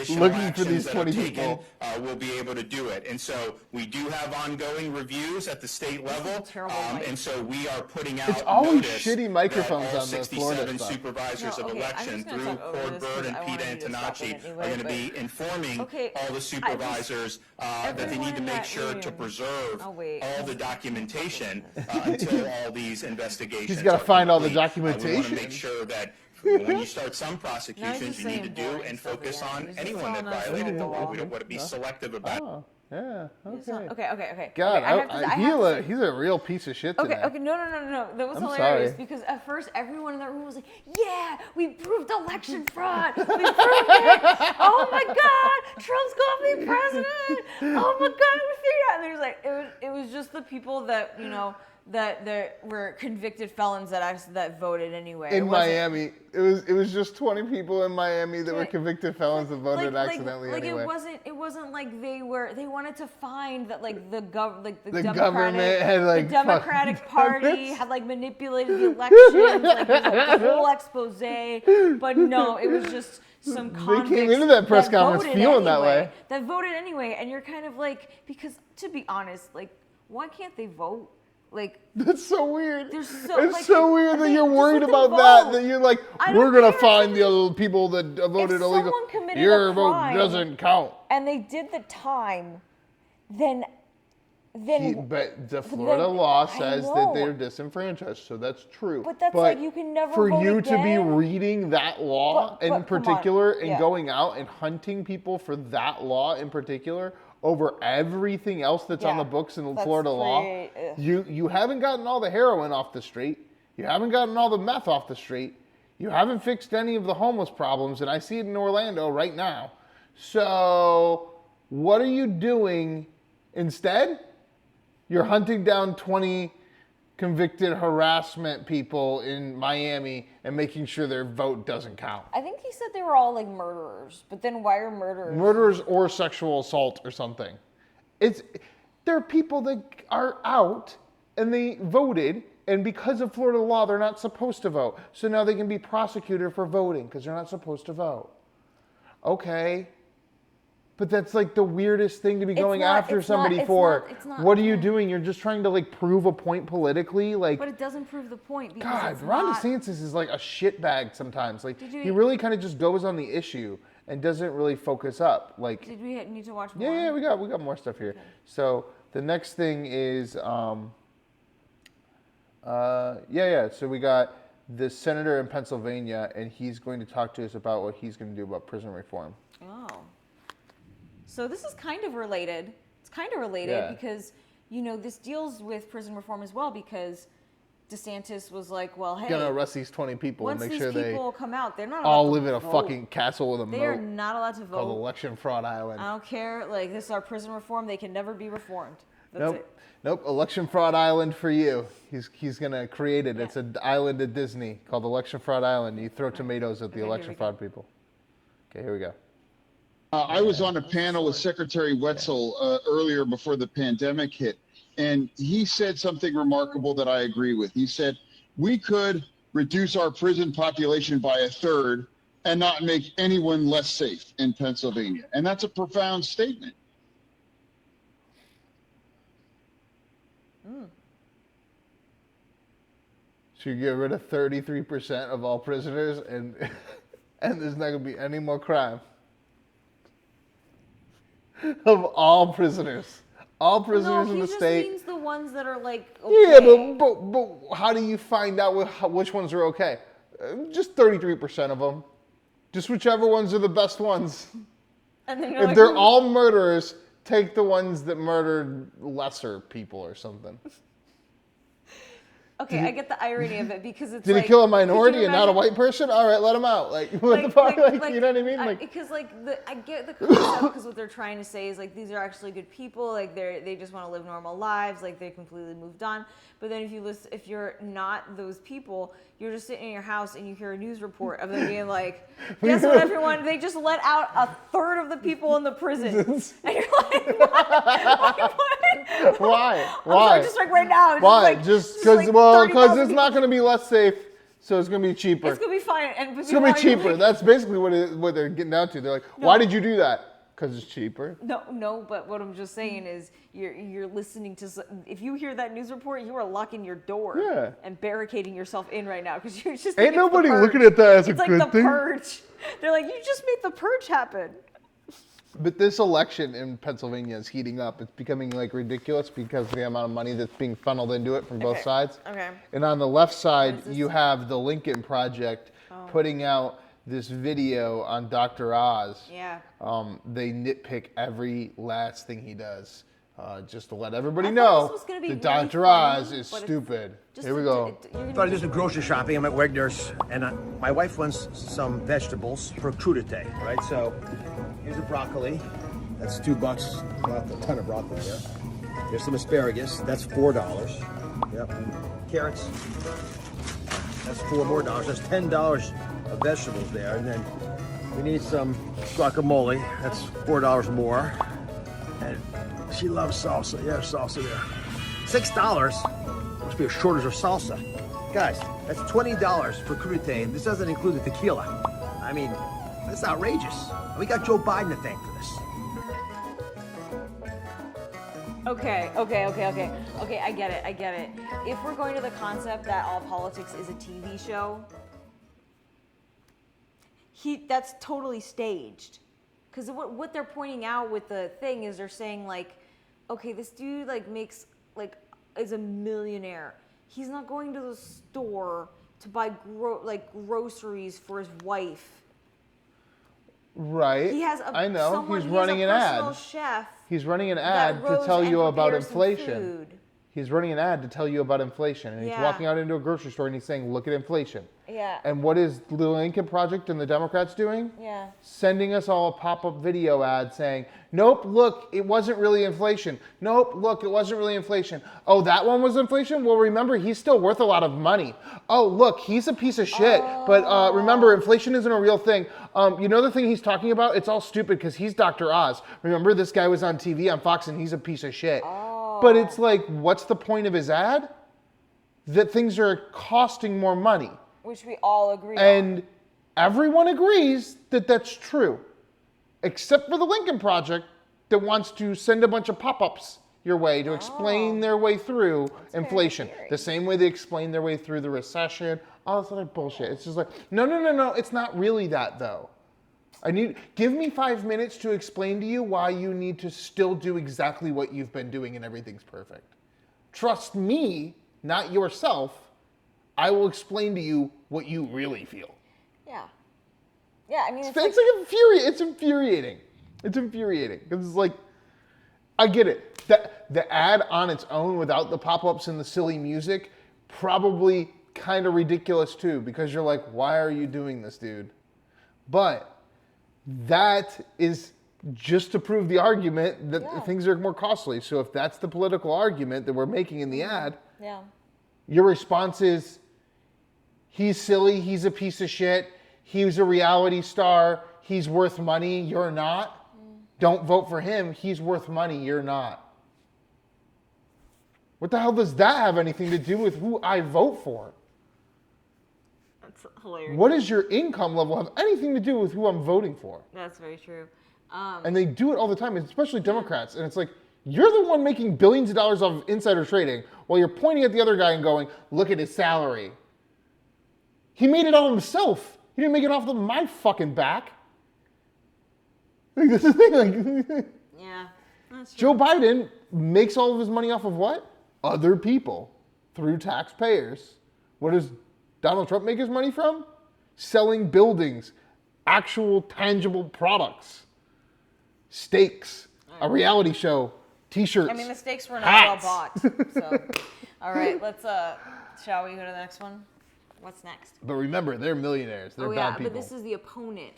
looking for these 20 people? We'll be able to do it. And so we do have ongoing reviews at the state level. terrible mic. And so we are putting out It's always notice shitty microphones that all on the Florida 67 stuff. supervisors No, of okay, I'm election just gonna through talk over Cord this Bird 'cause and I Pete wanted you to stop Antonacci it anyway, are going to but- be informing Okay, all the supervisors that they everyone need to in make that sure to room- preserve Oh, wait. all the documentation until all these investigations. He's gotta are find all the complete. We documentation. want to make sure that when you start some No, he's prosecutions, just you need to saying do boring and stuff focus again. on He's just anyone that telling us violated the the law. law. We don't want to be selective about it. Oh, yeah, It's not- okay. okay. God, Okay, I have to say- he's a real piece of shit today. Okay, no. That was I'm hilarious sorry. because at first everyone in that room was like, "Yeah, we proved election fraud. We proved it. Oh my God, Trump's gonna be president. Oh my God, we figured it out." And there's like, it was just the people that that were convicted felons that voted anyway. In It wasn't- Miami, it was just 20 people in Miami that were convicted felons that voted accidentally anyway. It wasn't like they wanted to find that like the government Democratic, had, like, the Democratic fucking Party puppets. had like manipulated the elections, like it was like the whole expose. But no, it was just some convicts came into that press conference voted feeling that anyway, way. That voted anyway, and you're kind of like, because to be honest, like why can't they vote? Like That's so weird. There's so- it's like, so weird that they- you're just worried let them about that. vote. That you're like, I we're don't gonna care. find the other people that voted illegal. someone committed Your a vote crime- doesn't count. and they did the time, then But the Florida law I says know. that they're disenfranchised, so that's true. But that's like, you can never for vote you to be again. reading that law But in come on, particular and yeah. going out and hunting people for that law in particular over everything else that's on Yeah, the books in that's Florida law, pretty- ugh. you haven't gotten all the heroin off the street. You haven't gotten all the meth off the street. You haven't fixed any of the homeless problems, and I see it in Orlando right now. So what are you doing instead? You're hunting down 20 convicted harassment people in Miami and making sure their vote doesn't count. I think he said they were all like murderers, but then why are murderers? Murderers or sexual assault or something. There are people that are out and they voted, and because of Florida law, they're not supposed to vote. So now they can be prosecuted for voting because they're not supposed to vote. Okay. But that's like the weirdest thing to be going after somebody for. What are you doing? You're just trying to like prove a point politically, like. But it doesn't prove the point because God, it's Ron not. DeSantis is like a shitbag sometimes. Like Did you- he really kind of just goes on the issue and doesn't really focus up. Like Did we need to watch more? yeah, we got more stuff here. So the next thing is So we got the senator in Pennsylvania, and he's going to talk to us about what he's going to do about prison reform. Oh. So this is kind of related. It's kind of related Yeah. because, this deals with prison reform as well because DeSantis was like, well, hey, Gonna arrest these 20 people and once make these sure they people come out, they're not all allowed to live in a vote. fucking castle with a They are moat not allowed to called vote. Election Fraud Island. I don't care. Like, this is our prison reform. They can never be reformed. That's Nope. it. Nope. Election Fraud Island for you. He's gonna create it. It's an island at Disney called Election Fraud Island. You throw tomatoes at the Okay, election here we fraud people. Okay, here we go. I was on a panel with Secretary Wetzel earlier before the pandemic hit, and he said something remarkable that I agree with. He said, we could reduce our prison population by a third and not make anyone less safe in Pennsylvania. And that's a profound statement. So you get rid of 33% of all prisoners, and and there's not gonna be any more crime. Of all prisoners. All prisoners no, in the he state. just means the ones that are like, Yeah, okay. but how do you find out which ones are okay? Just 33% of them. Just whichever ones are the best ones. And then you're If like, they're all murderers, take the ones that murdered lesser people or something. Okay, I get the irony of it because it's Did like, he kill a minority could you and not a imagine- white person? All right, let him out. Like, what the fuck? Like, you know what I mean? Like, because I get the concept because what they're trying to say is like these are actually good people. Like they just want to live normal lives. Like they completely moved on. But then if you're not those people, you're just sitting in your house and you hear a news report of them being like, guess what, everyone? They just let out a third of the people in the prison. And you're like, why? I'm just like right now. Why? Just Just because, like well, 30,000 because it's people. not going to be less safe, so it's going to be cheaper. It's gonna be fine. And It's going to be cheaper. That's basically what they're getting down to. They're like, why did you do that? Because it's cheaper. No, but what I'm just saying is you're listening to, if you hear that news report, you are locking your door and barricading yourself in right now because you just Ain't nobody looking at that as a it's like good the thing. purge. They're like, you just made the purge happen. But this election in Pennsylvania is heating up. It's becoming like ridiculous because of the amount of money that's being funneled into it from both sides. Okay. And on the left side, you have the Lincoln Project putting out this video on Dr. Oz. Yeah. They nitpick every last thing he does. Just to let everybody know that Dr. Oz is stupid. Here we go. I thought I did some grocery shopping. I'm at Wagner's, and my wife wants some vegetables for crudité, right? So here's the broccoli. That's $2. Not a ton of broccoli there. Here's some asparagus. That's $4. Yep. Carrots. That's $4 more. That's $10 of vegetables there. And then we need some guacamole. That's $4 more. And she loves salsa. Yeah, salsa there. $6. Must be a shortage of salsa. Guys, that's $20 for crudité, and this doesn't include the tequila. I mean, that's outrageous. We got Joe Biden to thank for this. Okay, I get it. If we're going to the concept that all politics is a TV show, that's totally staged. Because what they're pointing out with the thing is they're saying like, okay, this dude like makes like is a millionaire. He's not going to the store to buy groceries for his wife. Right. He has I know. He's a running an personal ad. Chef. He's running an that ad to goes tell and you about prepares some inflation. food. He's running an ad to tell you about inflation. And he's Yeah. walking out into a grocery store and he's saying, look at inflation. Yeah. And what is the Lincoln Project and the Democrats doing? Yeah. Sending us all a pop-up video ad saying, nope, look, it wasn't really inflation. Nope, look, it wasn't really inflation. Oh, that one was inflation? Well, remember, he's still worth a lot of money. Oh, look, he's a piece of shit. But remember, inflation isn't a real thing. You know the thing he's talking about? It's all stupid because he's Dr. Oz. Remember, this guy was on TV on Fox and he's a piece of shit. But it's like, what's the point of his ad? That things are costing more money. Which we all agree on. And everyone agrees that that's true, except for the Lincoln Project that wants to send a bunch of pop-ups your way to explain their way through inflation. The same way they explain their way through the recession, all this other bullshit. It's just like, no, it's not really that though. Give me 5 minutes to explain to you why you need to still do exactly what you've been doing and everything's perfect. Trust me, not yourself. I will explain to you what you really feel. Yeah. Yeah, I mean, It's infuriating. It's infuriating because it's like, I get it. The ad on its own without the pop-ups and the silly music, probably kind of ridiculous too, because you're like, why are you doing this, dude? But that is just to prove the argument that things are more costly. So if that's the political argument that we're making in the ad, your response is, he's silly, he's a piece of shit, he's a reality star, he's worth money, you're not. Don't vote for him, he's worth money, you're not. What the hell does that have anything to do with who I vote for? That's hilarious. What does your income level have anything to do with who I'm voting for? That's very true. And they do it all the time, especially Democrats. And it's like, you're the one making billions of dollars off of insider trading while you're pointing at the other guy and going, look at his salary. He made it all himself. He didn't make it off of my fucking back. Like, this is the thing. Like, yeah, that's true. Joe Biden makes all of his money off of what? Other people through taxpayers. What does Donald Trump make his money from? Selling buildings, actual tangible products, steaks, a reality show, T-shirts. I mean, the stakes were not hats. well bought. So, all right, let's. Shall we go to the next one? What's next? But remember, they're millionaires. They're bad people. But this is the opponent.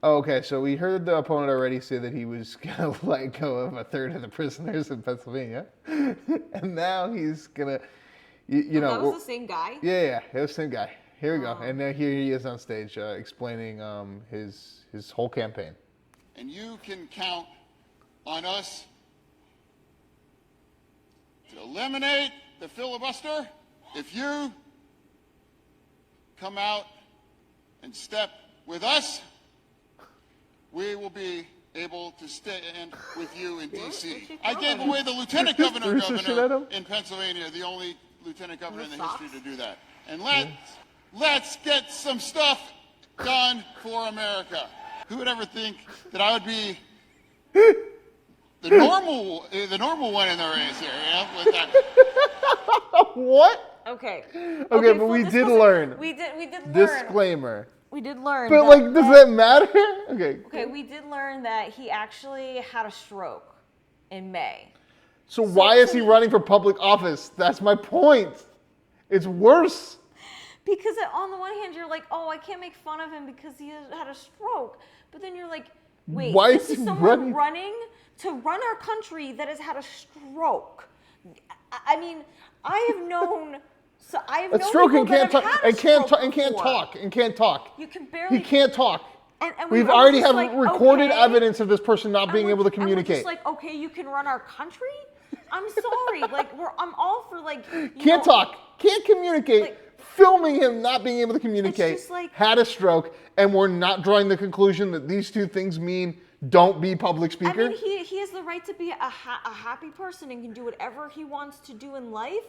Oh, okay, so we heard the opponent already say that he was going to let go of a third of the prisoners in Pennsylvania. And now he's going to, you know. That was the same guy? Yeah, it was the same guy. Here we go. And now here he is on stage explaining his whole campaign. And you can count on us to eliminate the filibuster if you come out and step with us. We will be able to stand with you in D.C. I gave away the lieutenant governor in Pennsylvania, the only lieutenant governor in the history to do that. And let's get some stuff done for America. Who would ever think that I would be the normal one in the race here? You know, with that. What? Okay. Okay, but we did learn. We did learn. Disclaimer. We did learn. But like, does that matter? Okay. Okay, we did learn that he actually had a stroke in May. So why is he running for public office? That's my point. It's worse. Because on the one hand, you're like, oh, I can't make fun of him because he had a stroke. But then you're like, wait, why this is someone running to run our country that has had a stroke. I mean, I have known. So I have known stroke people and can't that talk have and can't talk and can't talk. You can barely. He can't talk. And We've were already just have like, recorded okay. evidence of this person not being able to And we're communicate. just like, okay, you can run our country. I'm sorry, like I'm all for like. Can't talk, can't communicate. Like, filming him not being able to communicate, just like, had a stroke, and we're not drawing the conclusion that these two things mean don't be public speaker. I mean, he has the right to be a happy person and can do whatever he wants to do in life.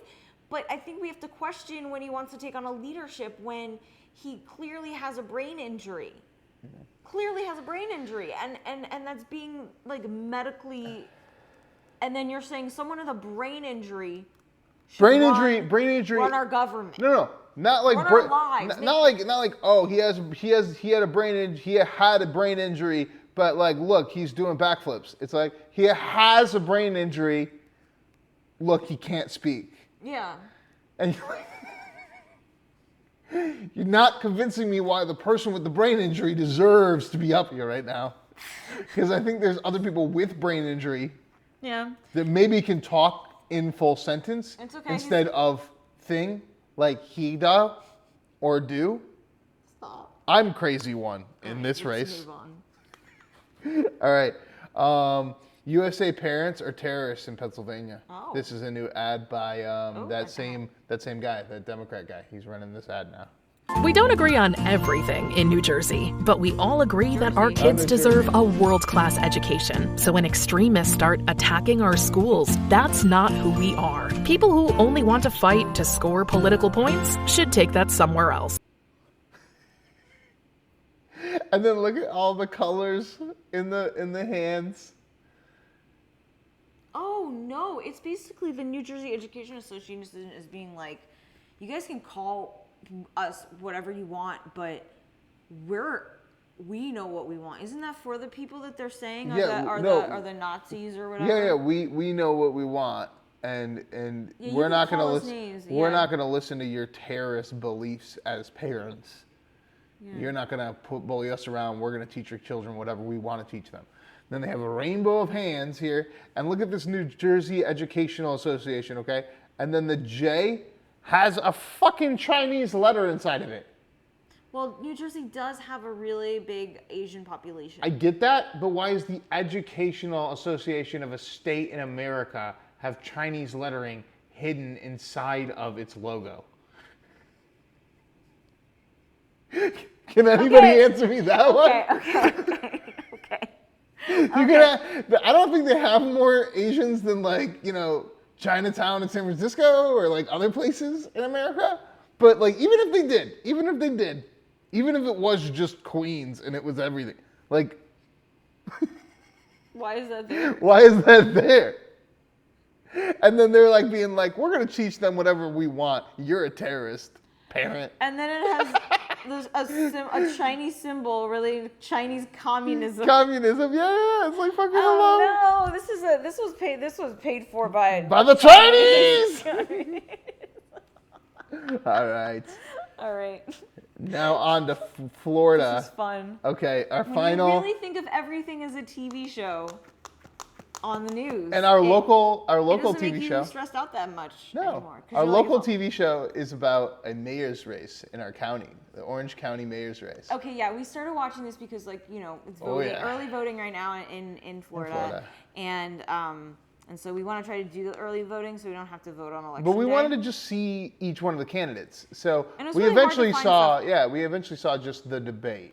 But I think we have to question when he wants to take on a leadership when he clearly has a brain injury. Clearly has a brain injury, and that's being like medically. And then you're saying someone with a brain injury. Brain injury. Run our government. No, not like run our lives. not like oh he had a brain injury, but like look he's doing backflips. It's like he has a brain injury. Look, he can't speak. Yeah. And you're not convincing me why the person with the brain injury deserves to be up here right now, because I think there's other people with brain injury. Yeah. That maybe can talk in full sentence instead of thing like he does or do. Stop. I'm crazy one in this race. Move on. All right. USA parents are terrorists in Pennsylvania. Oh. This is a new ad by that same guy, that Democrat guy. He's running this ad now. We don't agree on everything in New Jersey, but we all agree that our kids deserve a world-class education. So when extremists start attacking our schools, that's not who we are. People who only want to fight to score political points should take that somewhere else. And then look at all the colors in the hands. Oh no, it's basically the New Jersey Education Association is being like, you guys can call us whatever you want, but we know what we want. Isn't that for the people that they're saying are the Nazis or whatever? Yeah, we know what we want, and we're not going to listen. We're not going to listen to your terrorist beliefs as parents. Yeah. You're not going to bully us around. We're going to teach your children whatever we want to teach them. Then they have a rainbow of hands here, and look at this New Jersey Educational Association, okay? And then the J has a fucking Chinese letter inside of it. Well, New Jersey does have a really big Asian population. I get that, but why is the Educational Association of a state in America have Chinese lettering hidden inside of its logo? Can anybody answer me that one? Okay. I don't think they have more Asians than Chinatown in San Francisco or like other places in America. But like even if they did, even if it was just Queens and it was everything, like why is that there? Why is that there? And then they're like being like, we're gonna teach them whatever we want. You're a terrorist, parent. And then it has There's a Chinese symbol related to Chinese communism. Communism, yeah, it's like fucking hello. Oh no, this was paid for by the Chinese. All right. All right. Now on to Florida. This is fun. Okay, our When final. you really think of everything as a TV show on the news. And our local it doesn't TV make show. you stressed out that much anymore. Our local TV show is about a mayor's race in our county, the Orange County mayor's race. Okay, yeah, we started watching this because, like, you know, it's voting, early voting right now in Florida. And so we want to try to do the early voting so we don't have to vote on election But we day. wanted to just see each one of the candidates. So And we really eventually saw just the debate.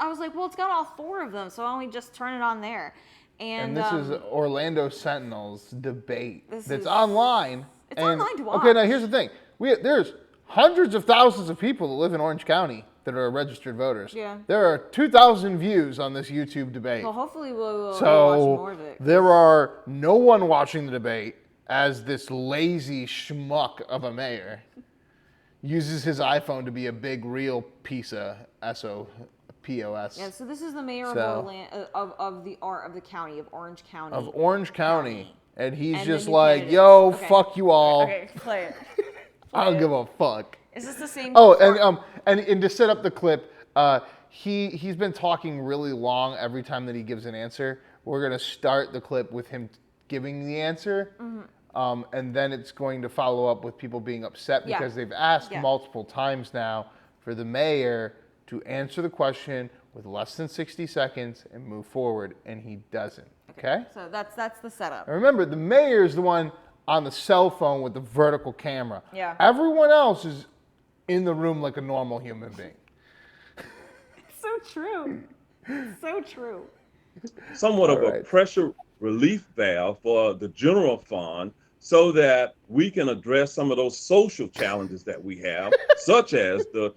I was like, well, it's got all 4 of them, so why don't we just turn it on there? And this is Orlando Sentinel's debate that's is- online. It's online to watch. Okay, now here's the thing. There's hundreds of thousands of people that live in Orange County that are registered voters. Yeah. There are 2,000 views on this YouTube debate. Well, hopefully we'll watch So more of it. there are no one watching the debate as this lazy schmuck of a mayor uses his iPhone to be a big real piece of POS. Yeah, so this is the mayor of the county of Orange County. Of Orange County. And he's And just the new like, candidates. yo, Okay. fuck you all. Okay, play it. I don't give a fuck. Is this the same? Oh, and to set up the clip, he's been talking really long every time that he gives an answer. We're gonna start the clip with him giving the answer, and then it's going to follow up with people being upset because they've asked multiple times now for the mayor to answer the question with less than 60 seconds and move forward, and he doesn't. Okay? So that's the setup. And remember, the mayor is the one on the cell phone with the vertical camera. Yeah. Everyone else is in the room like a normal human being. So true. So true. Somewhat of a pressure relief valve for the general fund so that we can address some of those social challenges that we have, such as the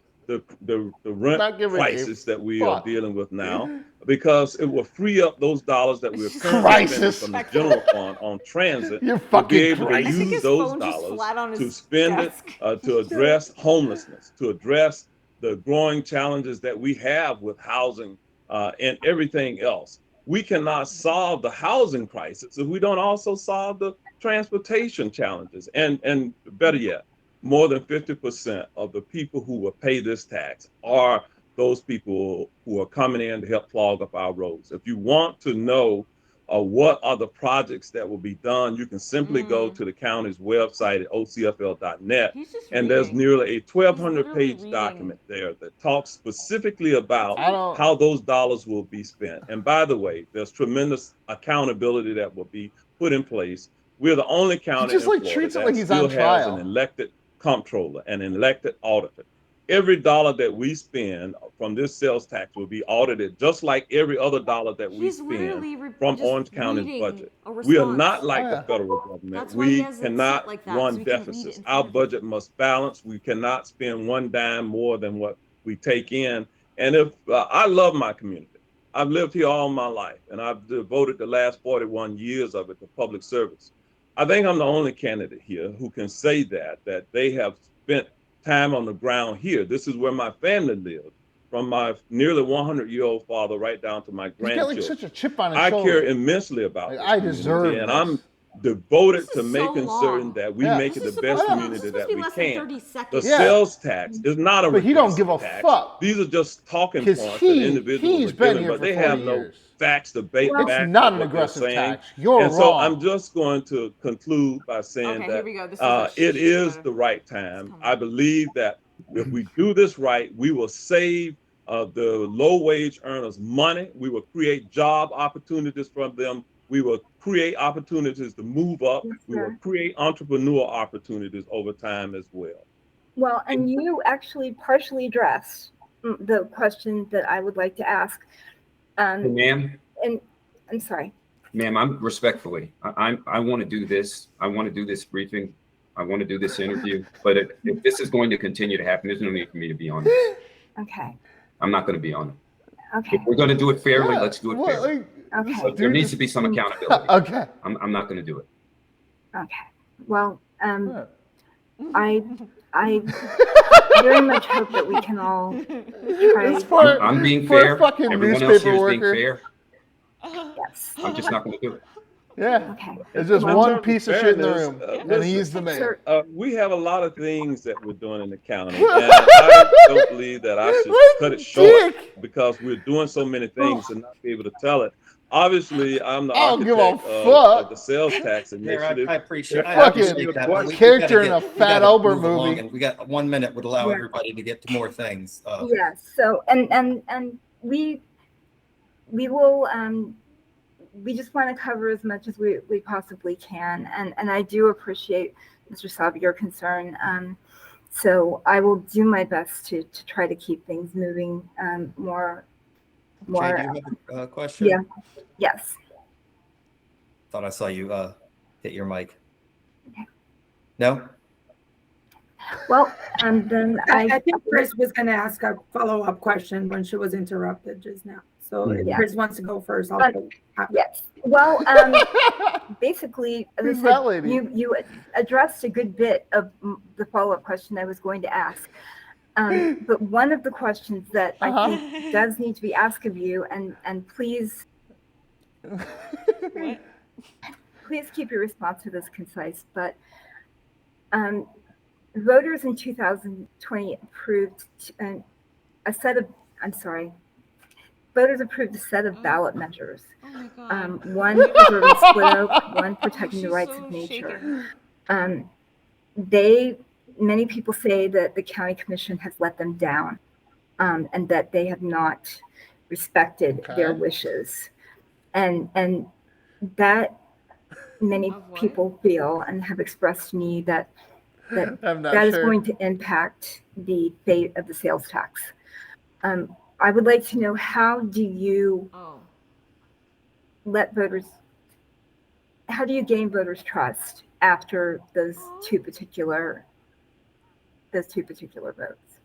rent crisis that we are dealing with now, because it will free up those dollars that we're currently spending from the general fund on transit to be able to use those dollars to spend it to address homelessness, to address the growing challenges that we have with housing and everything else. We cannot solve the housing crisis if we don't also solve the transportation challenges. And better yet, more than 50% of the people who will pay this tax are those people who are coming in to help clog up our roads. If you want to know what are the projects that will be done, you can simply go to the county's website at ocfl.net, and there's nearly a 1,200-page document there that talks specifically about how those dollars will be spent. And by the way, there's tremendous accountability that will be put in place. We're the only county in Florida that still has an elected comptroller and an elected auditor. Every dollar that we spend from this sales tax will be audited, just like every other dollar that we spend from Orange County's budget. We are not like the federal government. We cannot run deficits. Our budget must balance. We cannot spend one dime more than what we take in. And if I love my community, I've lived here all my life, and I've devoted the last 41 years of it to public service. I think I'm the only candidate here who can say that they have spent time on the ground here. This is where my family lived, from my nearly 100-year-old father right down to my grandchildren. He's got like such a chip on his I shoulder. care immensely about this I deserve community, and this. I'm devoted to making certain that we make it the best community that we can. The sales tax is not a but he don't give a tax. fuck. These are just talking points that individuals are giving, but they have no facts to back it's not an aggressive tax. You're and wrong. so I'm just going to conclude by saying that it is the right time. I believe that if we do this right, we will save the low-wage earners money. We will create job opportunities for them. We will create opportunities to move up. We will create entrepreneurial opportunities over time as well. Well, and you actually partially addressed the question that I would like to ask. Ma'am? And I'm sorry. Ma'am, I'm respectfully, I want to do this. I want to do this briefing. I want to do this interview. But if this is going to continue to happen, there's no need for me to be on this. Okay. I'm not going to be on it. Okay. If we're going to do it fairly, let's do it fairly. Okay. But there needs to be some accountability. Okay. I'm not going to do it. Okay. Well, I I very much hope that we can all try. I'm being fair. Fucking Everyone else newspaper here is being worker. fair. Yes. I'm just not going to do it. Yeah. Okay. There's just In one terms of piece of shit in the fairness, room, and listen, he's the mayor. we have a lot of things that we're doing in the county, and I don't believe that I should cut it short because we're doing so many things and not be able to tell it. Obviously, I'm the I don't give a architect fuck. of the sales tax initiative. I appreciate Fucking that. but we character gotta in a we Fat gotta Albert move along, movie. and we got 1 minute would allow Yeah. everybody to get to more things. Yes. So and we will we just want to cover as much as we possibly can, and I do appreciate, Mr. Sabb, your concern. So I will do my best to try to keep things moving more. Jay, do you have a question? Yeah. Yes. Thought I saw you hit your mic. No? Well, then I think Chris was going to ask a follow-up question when she was interrupted just now. So if Yeah. Chris wants to go first, I'll go. Yes. Well, basically, as I said, you addressed a good bit of the follow-up question I was going to ask. But one of the questions that I think does need to be asked of you, and please, please keep your response to this concise, but voters in 2020 approved voters approved a set of ballot measures. One preserving split oak, one protecting the rights of nature. Many people say that the county commission has let them down, and that they have not respected their wishes, and that many people feel and have expressed to me that is going to impact the fate of the sales tax. I would like to know, how do you gain voters' trust after those two particular votes?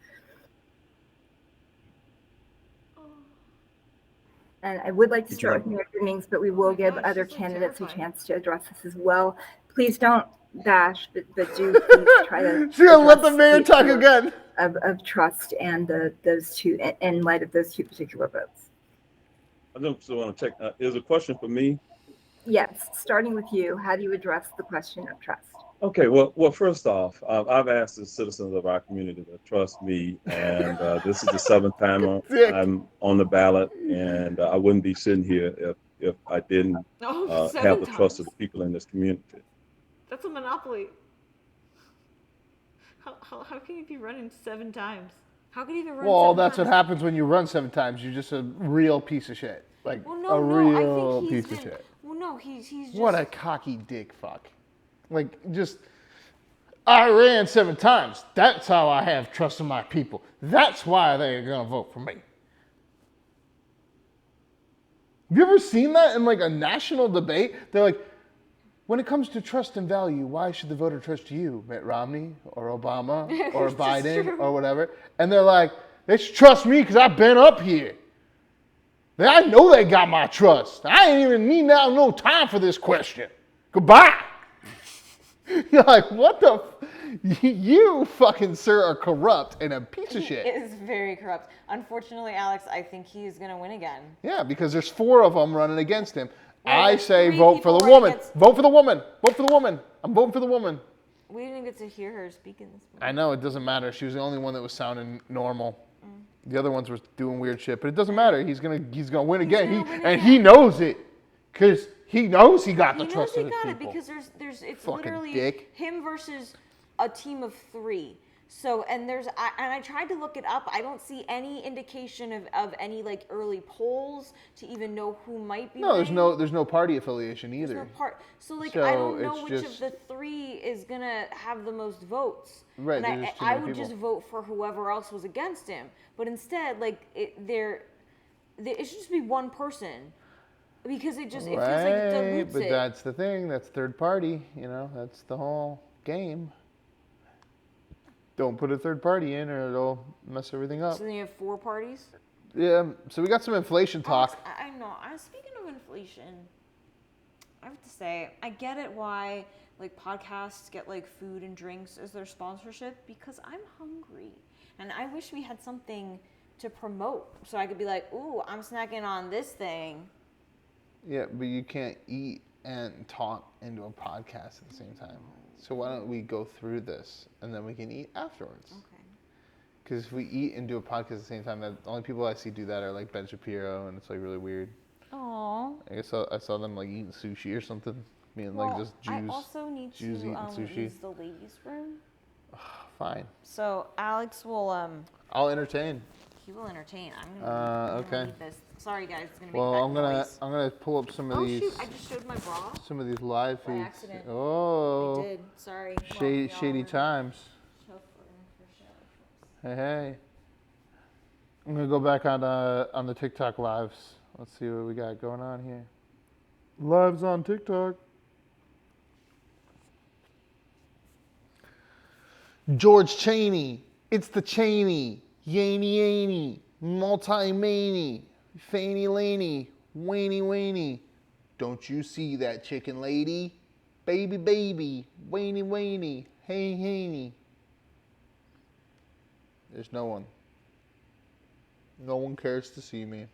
And I would like to start with Mayor Demings, but we will give other candidates a chance to address this as well. Please don't bash, but do please try to. She's gonna let the mayor talk again. Of trust and those two, in light of those two particular votes. I just want to check. Is a question for me? Yes, starting with you, how do you address the question of trust? Okay, well, first off, I've asked the citizens of our community to trust me, and this is the 7th time I'm on the ballot, and I wouldn't be sitting here if I didn't have the trust of the people in this community. That's a monopoly. How can you be running 7 times? How can you even run? Well, that's what happens when you run 7 times. You're just a real piece of shit. Like a real piece of shit. Well, no, he's just. What a cocky dick fuck. Like, just, I ran 7 times. That's how I have trust in my people. That's why they're going to vote for me. Have you ever seen that in like a national debate? They're like, when it comes to trust and value, why should the voter trust you, Mitt Romney or Obama or Biden or whatever? And they're like, they should trust me because I've been up here. I know they got my trust. I ain't even need now no time for this question. Goodbye. You're like, what the? You fucking sir are corrupt and a piece of shit. He is very corrupt. Unfortunately, Alex, I think he's going to win again. Yeah, because there's 4 of them running against him. I say vote for the woman. Vote for the woman. Vote for the woman. I'm voting for the woman. We didn't get to hear her speak in this movie. I know, it doesn't matter. She was the only one that was sounding normal. The other ones were doing weird shit, but it doesn't matter. He's gonna win again. He knows it, because he knows he got the trust of the people. Because it's fucking literally dick. him versus a team of 3. So, and I tried to look it up. I don't see any indication of any like early polls to even know who might be. No, there's no party affiliation either. There's no So I don't know which of the 3 is gonna have the most votes. Right. And I would just vote for whoever else was against him. But instead, like it should just be one person, because it feels like it dilutes but it. that's the thing. That's third party. You know, that's the whole game. Don't put a third party in, or it'll mess everything up. So then you have 4 parties? Yeah, so we got some inflation talk. I know. Speaking of inflation, I have to say, I get it why like podcasts get like food and drinks as their sponsorship because I'm hungry and I wish we had something to promote so I could be like, ooh, I'm snacking on this thing. Yeah, but you can't eat and talk into a podcast at the same time. So why don't we go through this and then we can eat afterwards? Okay. Because if we eat and do a podcast at the same time, the only people I see do that are like Ben Shapiro, and it's like really weird. Aww. I saw them like eating sushi or something. Being Well, like just Jews. I also need to Jews eating sushi. use the ladies' room. Fine. So Alex will I'll entertain. He will entertain. I'm gonna okay. eat this. Sorry guys, it's gonna be Well, that I'm gonna pull up some of these. Oh shoot! I just showed my bra. Some of these live By feeds. accident. Oh. I did. Sorry. Shady times. Hey. I'm gonna go back on the TikTok lives. Let's see what we got going on here. Lives on TikTok. George Cheney. It's the Cheney. Yaney Yaney. Multi-maney. Faney Laney. Waney Waney. Don't you see that chicken lady? Baby baby. Waney Waney. Hey Haney. There's no one. No one cares to see me.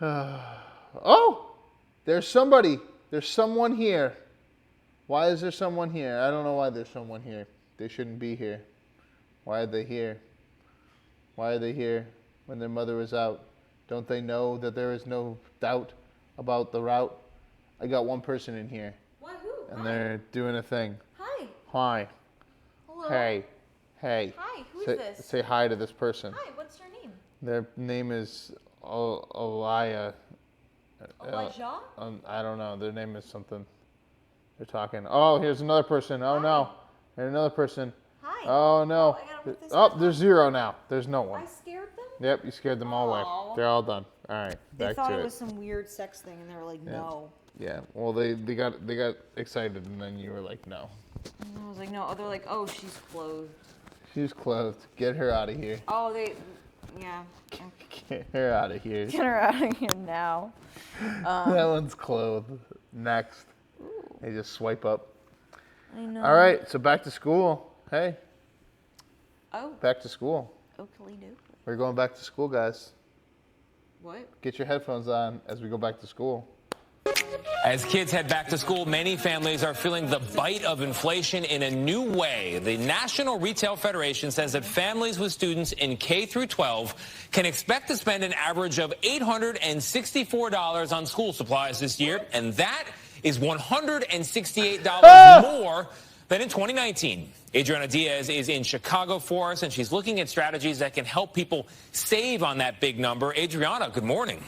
Oh! There's somebody. There's someone here. Why is there someone here? I don't know why there's someone here. They shouldn't be here. Why are they here? Why are they here when their mother is out? Don't they know that there is no doubt about the route? I got one person in here. What? Who? And they're doing a thing. Hi. Hi. Hello. Hey. Hey. Hi. Who is this? Say hi to this person. Hi. What's your name? Their name is Elia. Elijah? I don't know. Their name is something. They're talking. Oh, here's another person. Oh, no. There's another person. Hi. Oh, no. I gotta put this There's zero now. There's no one. I scared them? Yep, you scared them all away. They're all done. All right, They back thought to it it. was some weird sex thing, and they were like, no. Yeah, well, they got excited, and then you were like, no. And I was like, no. Oh, they're like, oh, she's clothed. She's clothed. Get her out of here. Oh, yeah. Get her out of here. Get her out of here now. That one's clothed. Next. They just swipe up. I know. All right, so back to school. Hey. Oh. Back to school. Oakley dokley. We're going back to school, guys. What? Get your headphones on as we go back to school. As kids head back to school, many families are feeling the bite of inflation in a new way. The National Retail Federation says that families with students in K through 12 can expect to spend an average of $864 on school supplies this year, and that is $168 more than in 2019. Adriana Diaz is in Chicago for us, and she's looking at strategies that can help people save on that big number. Adriana, good morning.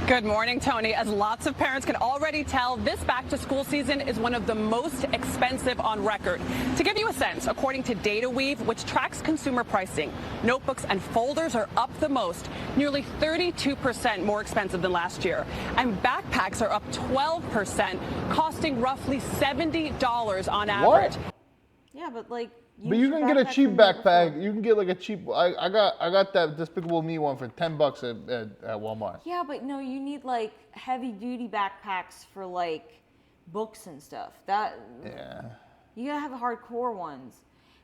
Good morning, Tony. As lots of parents can already tell, this back-to-school season is one of the most expensive on record. To give you a sense, according to DataWeave, which tracks consumer pricing, notebooks and folders are up the most, nearly 32% more expensive than last year. And backpacks are up 12%, costing roughly $70 on average. What? Yeah, but like. But you can get a cheap backpack. You can get like a cheap. I got that Despicable Me one for $10 at Walmart. Yeah, but no, you need like heavy duty backpacks for like books and stuff. Yeah. You gotta have hardcore ones.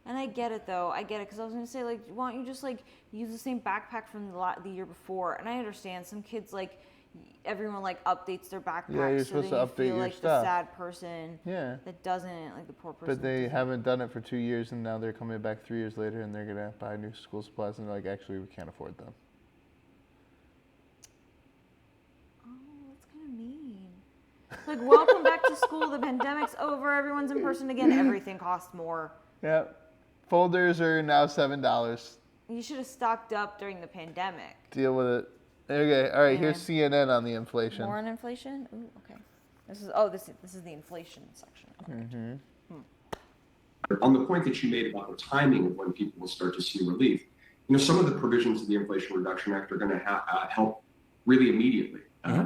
And I get it though. I get it because I was gonna say like, why don't you just like use the same backpack from the year before? And I understand some kids like. Everyone like updates their backpack. Yeah, you're so supposed then to you update feel your like stuff. The sad person. Yeah. That doesn't like the poor person. But they haven't done it for 2 years, and now they're coming back 3 years later, and they're gonna buy new school supplies, and they're like, actually, we can't afford them. Oh, that's kind of mean. Like, welcome back to school. The pandemic's over. Everyone's in person again. Everything costs more. Yeah. Folders are now $7. You should have stocked up during the pandemic. Deal with it. Okay, all right, here's CNN on the inflation. More on inflation? Ooh, okay. This is the inflation section. Okay. On the point that you made about the timing of when people will start to see relief, some of the provisions of the Inflation Reduction Act are going to help really immediately.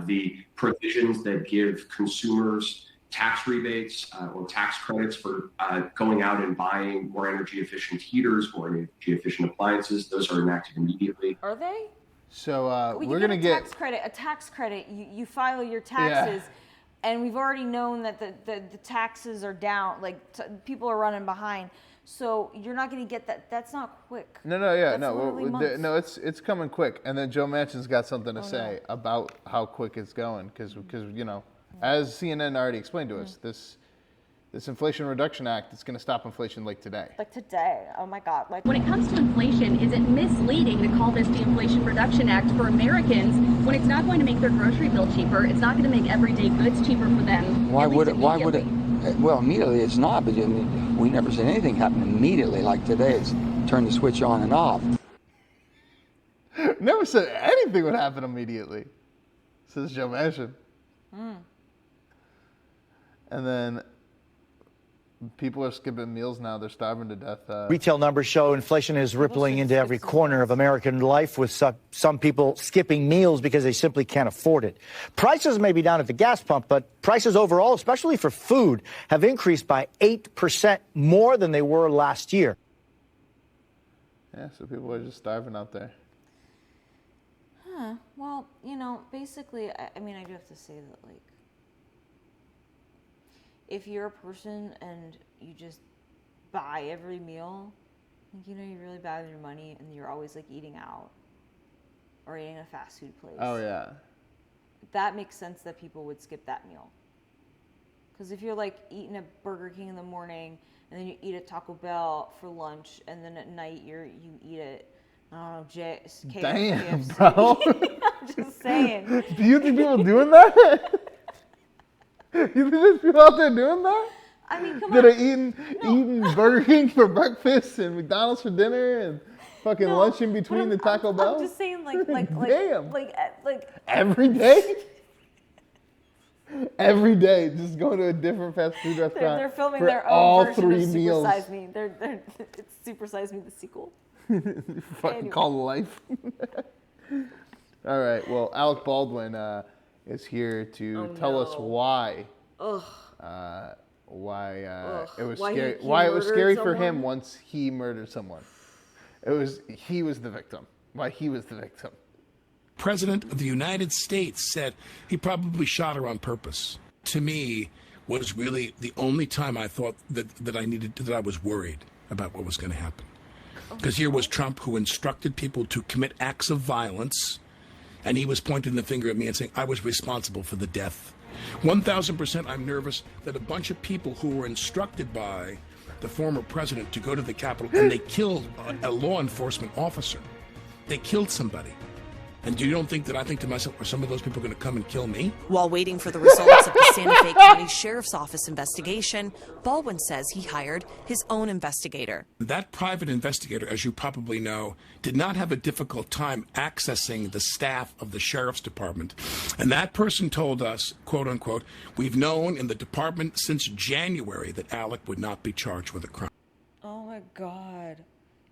The provisions that give consumers tax rebates or tax credits for going out and buying more energy efficient heaters or energy efficient appliances, those are enacted immediately. Are they? So we we're can gonna get get a tax credit. You file your taxes, and we've already known that the taxes are down. Like people are running behind. So you're not going to get that. That's not quick. No, it's coming quick. And then Joe Manchin's got something to say about how quick it's going, because as CNN already explained to us, this Inflation Reduction Act is going to stop inflation like today. Like today, oh my God! Like when it comes to inflation, is it misleading to call this the Inflation Reduction Act for Americans when it's not going to make their grocery bill cheaper? It's not going to make everyday goods cheaper for them. Why would it? Well, immediately it's not, but I mean, we never said anything happened immediately. Like today, it's turn the switch on and off. Never said anything would happen immediately, says Joe Manchin. And then people are skipping meals now. They're starving to death. Retail numbers show inflation is rippling into every corner of American life, with some people skipping meals because they simply can't afford it. Prices may be down at the gas pump, but prices overall, especially for food, have increased by 8% more than they were last year. Yeah, so people are just starving out there. Well, basically, I mean, I do have to say that, like, if you're a person and you just buy every meal, you're really bad with your money, and you're always like eating out or eating at a fast food place. Oh yeah. That makes sense that people would skip that meal. Because if you're like eating at Burger King in the morning, and then you eat at Taco Bell for lunch, and then at night you eat at, I don't know, Damn, KFC. bro. I'm just saying. Do you think people doing that? You think there's people out there doing that? I mean, come that on. are eating Burger King for breakfast and McDonald's for dinner and fucking lunch in between the Taco Bell? I'm just saying, Damn. like Every day? Every day, just going to a different fast food restaurant. They're filming for their own all version 3 of meals. Super Size Me. It's Super Size Me, the sequel. Fucking called life. All right. Well, Alec Baldwin is here to tell us why. Why it was scary. Why it was scary for him once he murdered someone. He was the victim. Why he was the victim. President of the United States said he probably shot her on purpose. To me, was really the only time I thought that I was worried about what was going to happen. Because here was Trump, who instructed people to commit acts of violence, and he was pointing the finger at me and saying I was responsible for the death. 1,000% I'm nervous that a bunch of people who were instructed by the former president to go to the Capitol, and they killed a law enforcement officer. They killed somebody. And you don't think that I think to myself, are some of those people going to come and kill me? While waiting for the results of the Santa Fe County Sheriff's Office investigation, Baldwin says he hired his own investigator. That private investigator, as you probably know, did not have a difficult time accessing the staff of the Sheriff's Department. And that person told us, quote unquote, we've known in the department since January that Alec would not be charged with a crime. Oh my God.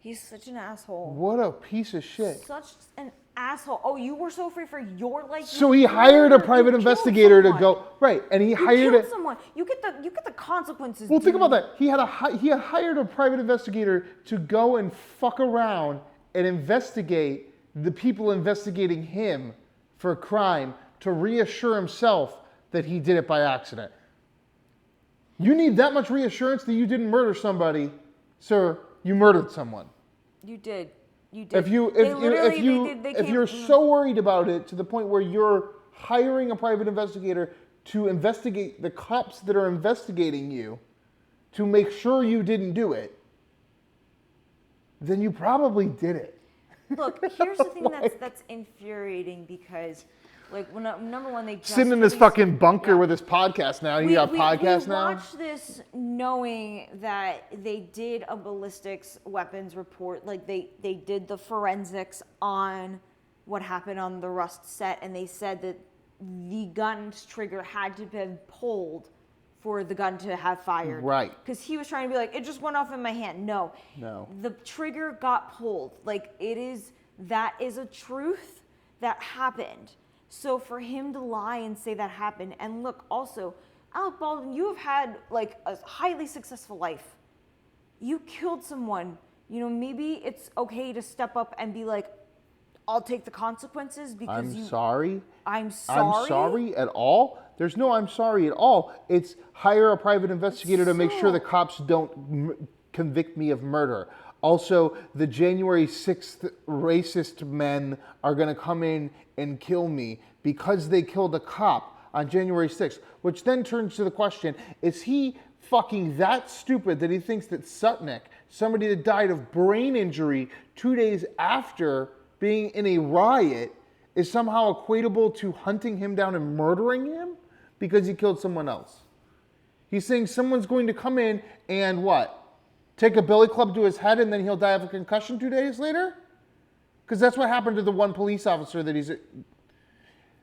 He's such an asshole. What a piece of shit. Such an asshole. Oh, you were so afraid for your life. So he hired a private investigator to go and he hired someone. You get the consequences. Well, think about that. He had hired a private investigator to go and fuck around and investigate the people investigating him for a crime to reassure himself that he did it by accident. You need that much reassurance that you didn't murder somebody, sir. You murdered someone. You did. You did. If you're so worried about it to the point where you're hiring a private investigator to investigate the cops that are investigating you to make sure you didn't do it, then you probably did it. Look, here's the thing that's infuriating, because number one, they just sitting in this fucking bunker with his podcast now. You got a podcast now? We watched this knowing that they did a ballistics weapons report. Like, they did the forensics on what happened on the Rust set, and they said that the gun's trigger had to have been pulled for the gun to have fired. Right. Because he was trying to be like, it just went off in my hand. No. The trigger got pulled. That is a truth that happened. So for him to lie and say that happened, and look, also, Alec Baldwin, you have had a highly successful life. You killed someone. Maybe it's okay to step up and be like, I'll take the consequences because I'm sorry. I'm sorry. I'm sorry at all? There's no I'm sorry at all. It's hire a private investigator to make sure the cops don't convict me of murder. Also, the January 6th racist men are going to come in and kill me because they killed a cop on January 6th, which then turns to the question, is he fucking that stupid that he thinks that Sutnick, somebody that died of brain injury 2 days after being in a riot, is somehow equatable to hunting him down and murdering him because he killed someone else? He's saying someone's going to come in and what? Take a billy club to his head and then he'll die of a concussion 2 days later? Because that's what happened to the one police officer that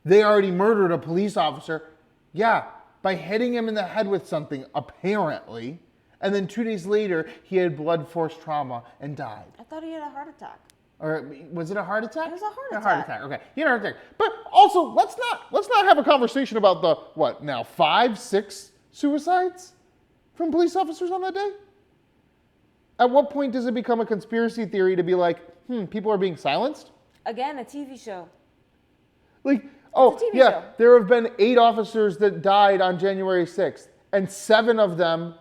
they already murdered a police officer. Yeah, by hitting him in the head with something, apparently. And then 2 days later, he had blood force trauma and died. I thought he had a heart attack. Or was it a heart attack? It was a heart attack. A heart attack. Okay, he had a heart attack. But also, let's not have a conversation about the what now 5, 6 suicides from police officers on that day. At what point does it become a conspiracy theory to be like, people are being silenced? Again, a TV show. Like, show. there have been 8 officers that died on January 6th, and 7 of them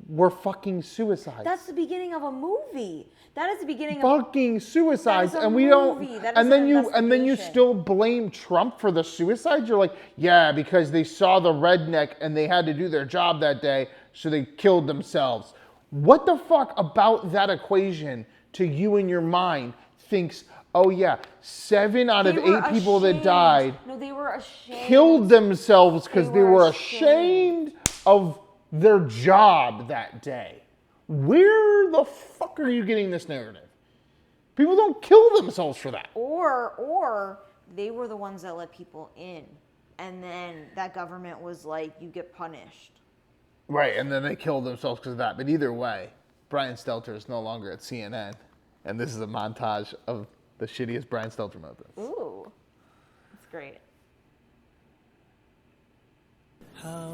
were fucking suicides. That's the beginning of a movie. That is the beginning of fucking suicides, that is a and we movie. don't. That is And then an you still blame Trump for the suicides. You're like, yeah, because they saw the redneck and they had to do their job that day, so they killed themselves. What the fuck about that equation to you in your mind thinks, oh yeah, 7 out of 8 people that died they were ashamed. killed themselves because they were ashamed of their job that day? Where the fuck are you getting this narrative? People don't kill themselves for that. Or they were the ones that let people in, and then that government was like, you get punished. Right, and then they killed themselves because of that. But either way, Brian Stelter is no longer at CNN, and this is a montage of the shittiest Brian Stelter moments. Ooh, that's great.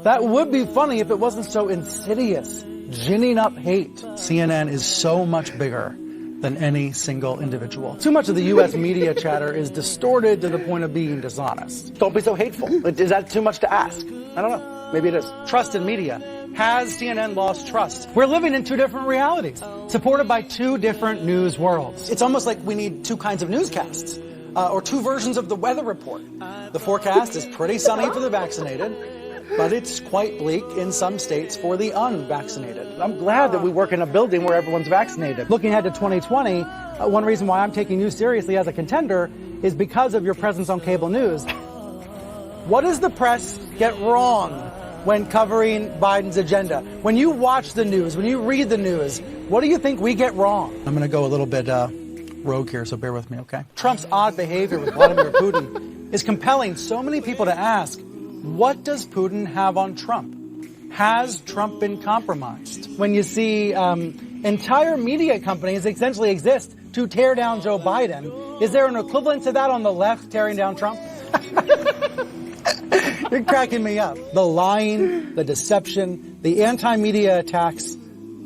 That would be funny if it wasn't so insidious, ginning up hate. CNN is so much bigger than any single individual. Too much of the U.S. media chatter is distorted to the point of being dishonest. Don't be so hateful. Is that too much to ask? I don't know. Maybe it is. Trust in media. Has CNN lost trust? We're living in 2 different realities, supported by 2 different news worlds. It's almost like we need 2 kinds of newscasts, or 2 versions of the weather report. The forecast is pretty sunny for the vaccinated, but it's quite bleak in some states for the unvaccinated. I'm glad that we work in a building where everyone's vaccinated. Looking ahead to 2020, one reason why I'm taking you seriously as a contender is because of your presence on cable news. What does the press get wrong when covering Biden's agenda? When you watch the news, when you read the news, what do you think we get wrong? I'm going to go a little bit rogue here, so bear with me, okay? Trump's odd behavior with Vladimir Putin is compelling so many people to ask, what does Putin have on Trump? Has Trump been compromised? When you see entire media companies essentially exist to tear down Joe Biden, is there an equivalent to that on the left tearing down Trump? You're cracking me up. The lying, the deception, the anti-media attacks,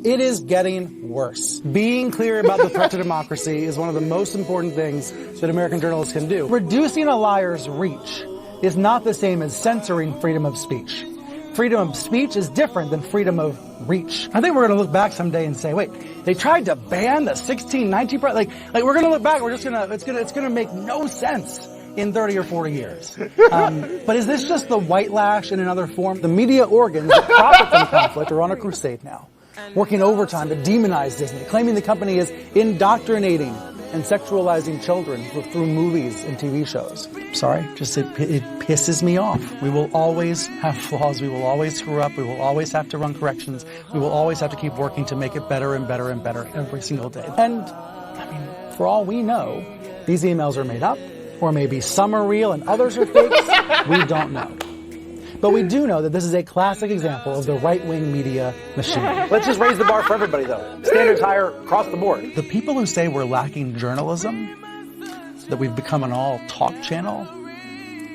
it is getting worse. Being clear about the threat to democracy is one of the most important things that American journalists can do. Reducing a liar's reach is not the same as censoring freedom of speech. Freedom of speech is different than freedom of reach. I think we're going to look back someday and say, wait, they tried to ban the 1619, like we're going to look back, it's going to make no sense in 30 or 40 years. But is this just the white lash in another form? The media organs that profit from the conflict are on a crusade now, working overtime to demonize Disney, claiming the company is indoctrinating and sexualizing children through movies and TV shows. Sorry, it pisses me off. We will always have flaws. We will always screw up. We will always have to run corrections. We will always have to keep working to make it better and better and better every single day. And, I mean, for all we know, these emails are made up, or maybe some are real and others are fakes. We don't know. But we do know that this is a classic example of the right-wing media machine. Let's just raise the bar for everybody, though. Standards higher across the board. The people who say we're lacking journalism, that we've become an all-talk channel,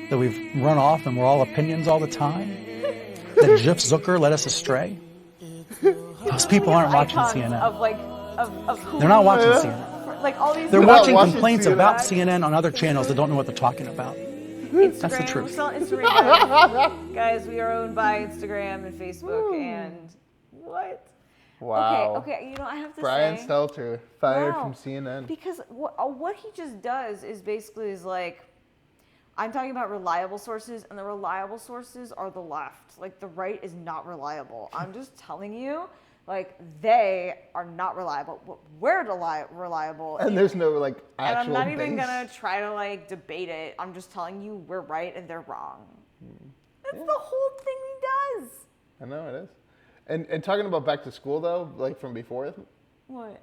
that we've run off and we're all opinions all the time, that Jeff Zucker led us astray, those people aren't watching CNN. Of who They're not watching CNN. like all these. They're watching complaints CNN. about CNN on other channels that don't know what they're talking about. Instagram, That's the truth. We're still on Instagram. Guys, we are owned by Instagram and Facebook and what? Wow. Okay, you know, I have to Brian say. Stelter, fired Wow. from CNN. Because what he just does is basically is like, I'm talking about reliable sources, and the reliable sources are the left. Like, the right is not reliable. I'm just telling you, like, they are not reliable. We're reliable. And there's no, like, actual And I'm not even base. going to try to, like, debate it. I'm just telling you we're right and they're wrong. That's the whole thing he does. I know it is. And talking about back to school, though, like from before, What?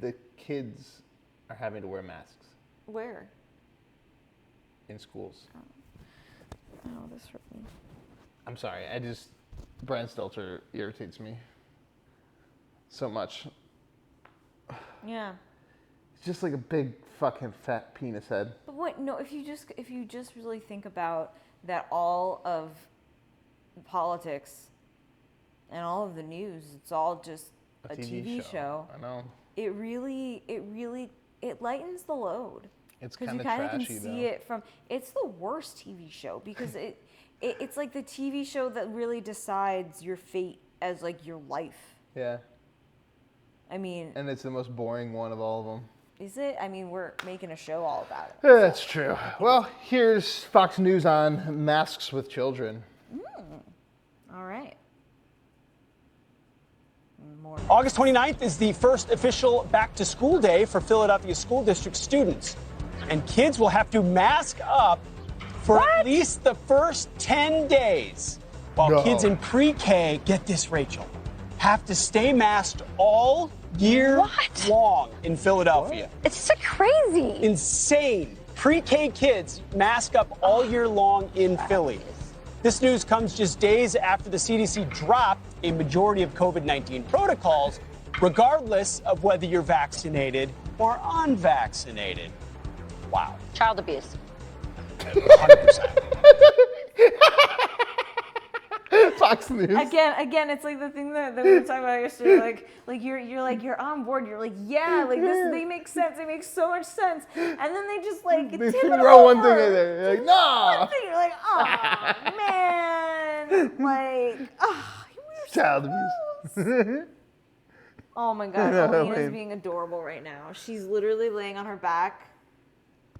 the kids are having to wear masks Where? in schools. Oh, this hurt me. I'm sorry. Brian Stelter irritates me so much. Yeah. It's just like a big fucking fat penis head. But wait, no, if you just really think about that, all of politics and all of the news, it's all just a TV show. I know. It really lightens the load. It's because you kinda kind of can trashy, see though. it from. It's the worst TV show because it's like the TV show that really decides your fate as like your life. Yeah. I mean, And it's the most boring one of all of them. is it? I mean, we're making a show all about it. Yeah, that's true. Well, here's Fox News on masks with children. All right. More. August 29th is the first official back-to-school day for Philadelphia School District students. And kids will have to mask up for at least the first 10 days. While kids in pre-K, get this, Rachel, have to stay masked all year long in Philadelphia. It's so crazy. Insane. Pre-K kids mask up all year long in Philly. This news comes just days after the CDC dropped a majority of COVID-19 protocols, regardless of whether you're vaccinated or unvaccinated. Wow. Child abuse. 100%. Fox News. Again, it's like the thing that we were talking about yesterday. Like you're on board. You're like, yeah, like this. They make sense. They make so much sense. And then they just like They tip it throw one over. thing in there. You're like, no. One thing. You're like, oh man, like, oh, Child abuse. oh my God, No, Alina is wait. being adorable right now. She's literally laying on her back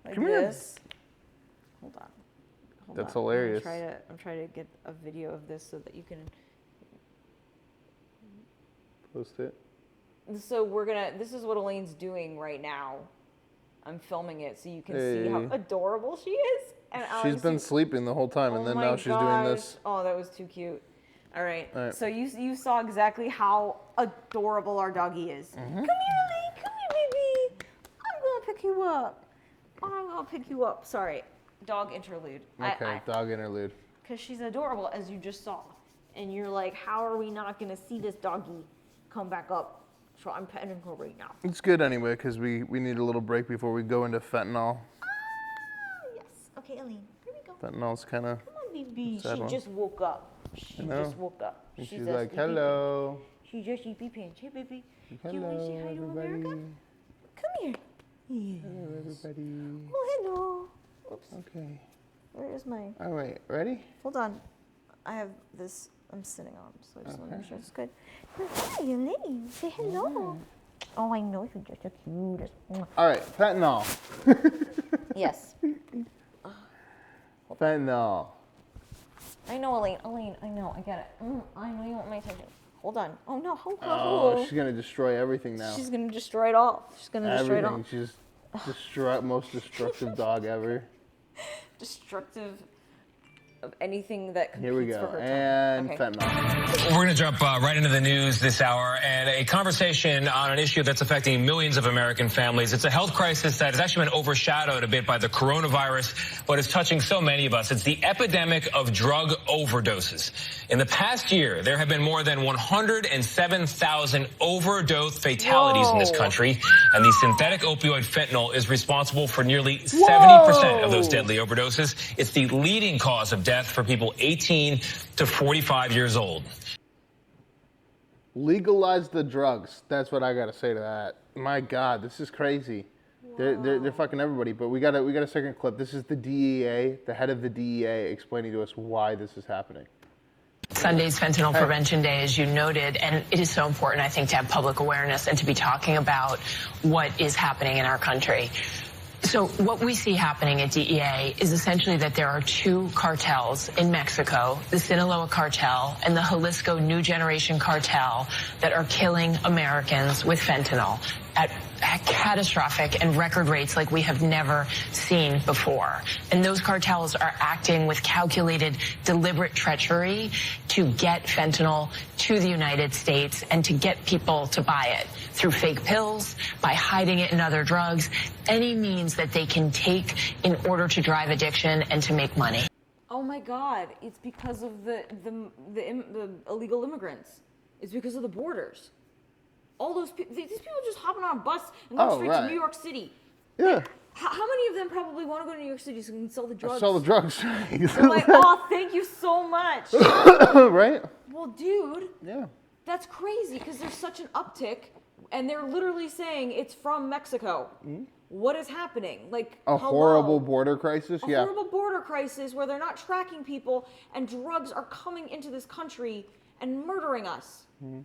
like Come here. this. Hold on. That's on. hilarious. I'm trying to get a video of this so that you can. Post it. So this is what Elaine's doing right now. I'm filming it so you can see how Hey. adorable she is. And She's Alex, been sleeping the whole time, and oh then my now she's doing gosh. this. Oh, that was too cute. All right. All right. So you saw exactly how adorable our doggy is. Mm-hmm. Come here, Elaine. Come here, baby. I'm gonna pick you up. I'm gonna pick you up. Sorry. Dog interlude. Okay, dog interlude. Because she's adorable, as you just saw. And you're like, how are we not going to see this doggy come back up? So I'm petting her right now. It's good anyway, because we need a little break before we go into fentanyl. Yes. Okay, Elaine, here we go. Fentanyl's kind of. Come on, baby. Sad She one. just woke up. She I know. just woke up. And she's a like, sleepy hello. pants. She's just sleepy pants. Hey, baby. Do you Hello, want to say hi to everybody. America? Come here. Yes. Hello, everybody. Oh, hello. Oops. Okay. Where is my... All right, ready? Hold on. I have this I'm sitting on, so I just want to make sure it's good. Hi, Elaine. Say hello. Oh, I know you're just the cutest. All right, fentanyl. Yes. Fentanyl. I know, Elaine. Elaine, I know. I get it. I know you want my attention. Hold on. Oh, no. Hold on. Oh, she's gonna destroy everything now. She's going to destroy it all. She's going to destroy it all. Everything. She's most destructive dog ever. Destructive of anything that competes Here we go. for her time. And Okay. fentanyl. We're going to jump right into the news this hour and a conversation on an issue that's affecting millions of American families. It's a health crisis that has actually been overshadowed a bit by the coronavirus, but is touching so many of us. It's the epidemic of drug overdoses. In the past year, there have been more than 107,000 overdose fatalities in this country, and the synthetic opioid fentanyl is responsible for nearly 70% of those deadly overdoses. It's the leading cause of death for people 18 to 45 years old. Legalize the drugs. That's what I gotta say to that. My God, this is crazy. They're fucking everybody. But we got a second clip. This is the DEA, the head of the DEA, explaining to us why this is happening. Sunday's Fentanyl Prevention Day, as you noted, and it is so important, I think, to have public awareness and to be talking about what is happening in our country. So what we see happening at DEA is essentially that there are two cartels in Mexico, the Sinaloa cartel and the Jalisco New Generation cartel, that are killing Americans with fentanyl at catastrophic and record rates like we have never seen before. And those cartels are acting with calculated, deliberate treachery to get fentanyl to the United States and to get people to buy it through fake pills, by hiding it in other drugs, any means that they can take in order to drive addiction and to make money. Oh my God, it's because of the illegal immigrants. It's because of the borders. All these people just hopping on a bus and going straight to New York City. Yeah. How many of them probably want to go to New York City so they can sell the drugs? Sell the drugs. They're like, oh, thank you so much. Right? Well, dude. Yeah. That's crazy because there's such an uptick, and they're literally saying it's from Mexico. Mm-hmm. What is happening? Like a horrible border crisis. A horrible border crisis where they're not tracking people, and drugs are coming into this country and murdering us. Mm-hmm.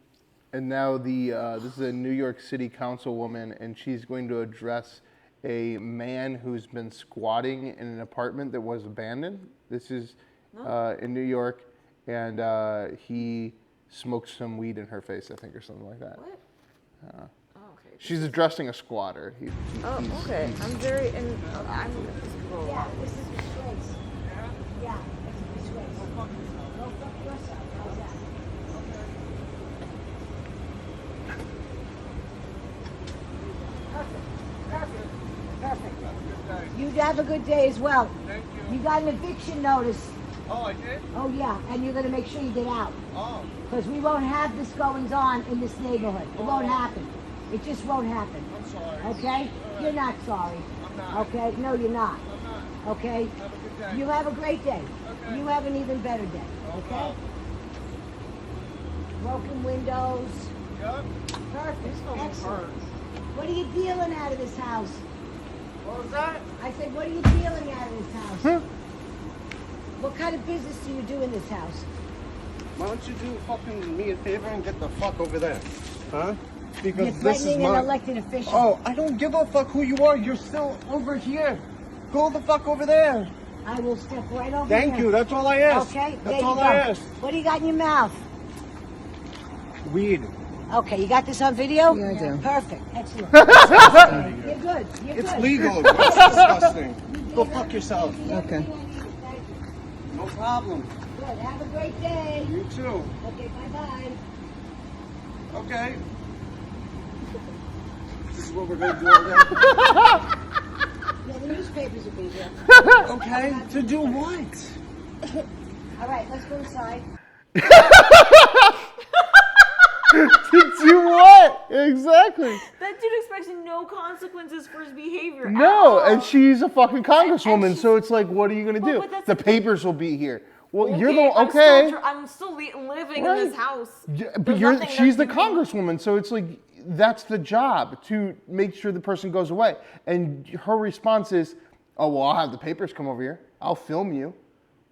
And now this is a New York City councilwoman, and she's going to address a man who's been squatting in an apartment that was abandoned. This is in New York, and he smoked some weed in her face, I think, or something like that. What? Okay. She's addressing a squatter. Okay. I'm very. Yeah, this is a disgrace. Yeah, it's a disgrace. Go fuck yourself. How's that? Perfect. You have a good day as well. Thank you. You got an eviction notice. Oh, I did? Oh, yeah, and you're going to make sure you get out. Oh. Because we won't have this goings on in this neighborhood. It won't happen. It just won't happen. I'm sorry. Okay? You're not sorry. I'm not. Okay? No, you're not. I'm not. Okay? Have a good day. You have a great day. Okay. You have an even better day. Okay? Broken windows. Yep. Perfect. Excellent. What are you dealing out of this house? What was that? I said, what are you dealing out of this house? What kind of business do you do in this house? Why don't you do fucking me a favor and get the fuck over there? Huh? Because You're this is threatening my... an elected official. Oh, I don't give a fuck who you are. You're still over here. Go the fuck over there. I will step right over Thank here. you. That's all I asked. Okay, That's all I asked. What do you got in your mouth? Weed. Okay, you got this on video? Yeah, I do. Perfect. Excellent. You're good. You're It's good. legal. It's disgusting. Go fuck yourself. Okay. No problem. Good. Have a great day. You too. Okay, bye-bye. Okay. This is what we're going to do all day. Yeah, the newspapers will be here. Okay. To do what? All right, let's go inside. To do what? Exactly. That dude expects no consequences for his behavior. No, and she's a fucking congresswoman, so it's like, what are you going to do? but that's The papers will be here. Well, Okay, you're the okay. I'm still living Right. in this house. Yeah, There's but nothing she's the that's gonna- congresswoman, so it's like that's the job, to make sure the person goes away. And her response is, "Oh well, I'll have the papers come over here. I'll film you.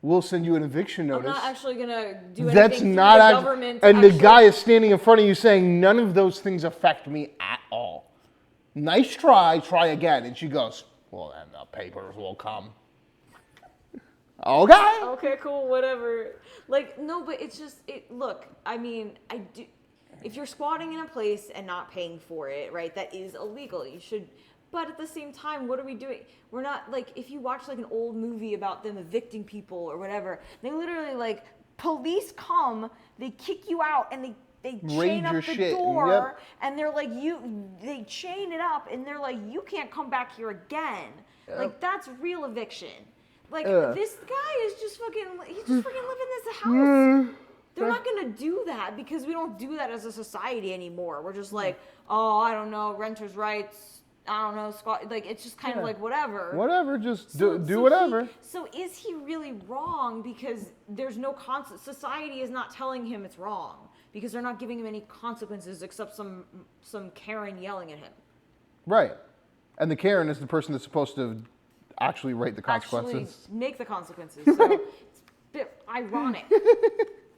We'll send you an eviction I'm notice." not actually gonna do anything That's through not the act- government. And the guy is standing in front of you saying, "None of those things affect me at all. Nice try. Try again." And she goes, "Well, then the papers will come." Okay. Okay, cool, whatever. Like, no, but it's just, look, I mean, I do, if you're squatting in a place and not paying for it, right, that is illegal. You should, but at the same time, what are we doing? We're not, like, if you watch, like, an old movie about them evicting people or whatever, they literally, like, police come, they kick you out, and they chain up your the shit. door, Yep. and they're like, they chain it up, and they're like, you can't come back here again. Yep. Like, that's real eviction. Like, Ugh. this guy is just fucking, he's just freaking living in this house. They're not gonna do that because we don't do that as a society anymore. We're just like, oh, I don't know, renters' rights, I don't know, squat. Like, it's just kind of like whatever. Whatever, just do whatever. So is he really wrong because there's no society is not telling him it's wrong. because they're not giving him any consequences except some Karen yelling at him. Right. And the Karen is the person that's supposed to actually write the consequences. Actually make the consequences. So it's a bit ironic.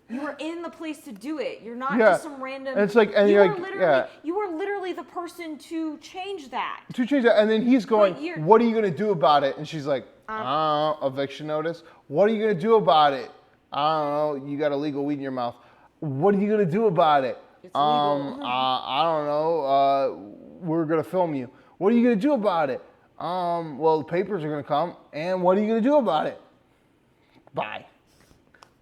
You were in the place to do it. You're not just some random. And it's like, and you you're were like, literally, you were literally the person to change that. And then he's going, what are you going to do about it? And she's like, I don't know, eviction notice. What are you going to do about it? I don't know, you got illegal weed in your mouth. What are you going to do about it? It's legal. I don't know, we're going to film you. What are you going to do about it? Well, the papers are going to come, and what are you going to do about it? Bye.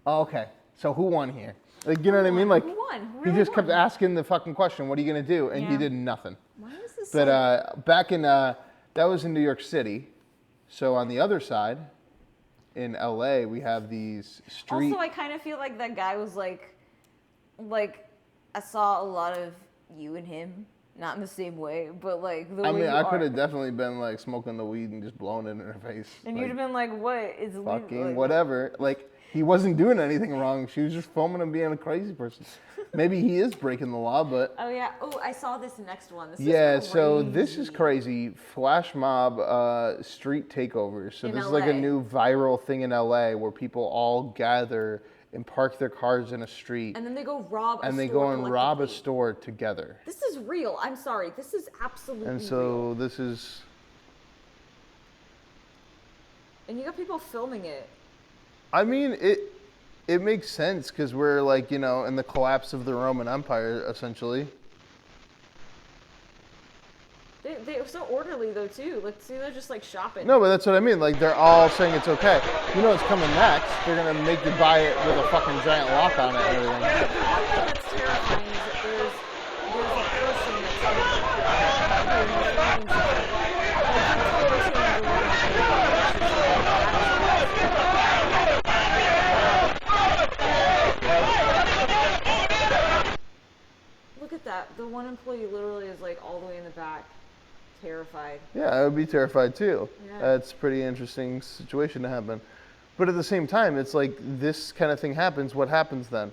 Okay. So who won here? Like, you know what I mean? Like, who won? He just kept asking the fucking question, what are you going to do? And he did nothing. Why is this But back in, that was in New York City. So on the other side, in LA, we have these street... Also, I kind of feel like that guy was like, I saw a lot of you and him, not in the same way, but like the way I mean, you I are. could have definitely been like smoking the weed and just blowing it in her face. And you'd have been like, what? It's fucking whatever. Like, he wasn't doing anything wrong. She was just filming him being a crazy person. Maybe he is breaking the law, but... Oh, yeah. Oh, I saw this next one. This is so this is crazy. Flash mob street takeovers. So this is like a new viral thing in LA where people all gather and park their cars in a street. And then they go rob a store. And they go and rob a store together. This is real. I'm sorry. This is absolutely And so real. this is... And you got people filming it. I mean, it makes sense because we're like, you know, in the collapse of the Roman Empire, essentially. They're so orderly, though, too. Like, see, they're just, like, shopping. No, but that's what I mean. Like, they're all saying it's okay. You know what's coming next? They're going to make you buy it with a fucking giant lock on it and everything. The one thing that's terrifying is that there's a person Look at that. The one employee literally is, like, all the way in the back. Terrified. Yeah, I would be terrified too. Yeah. That's a pretty interesting situation to happen. But at the same time, it's like this kind of thing happens. What happens then?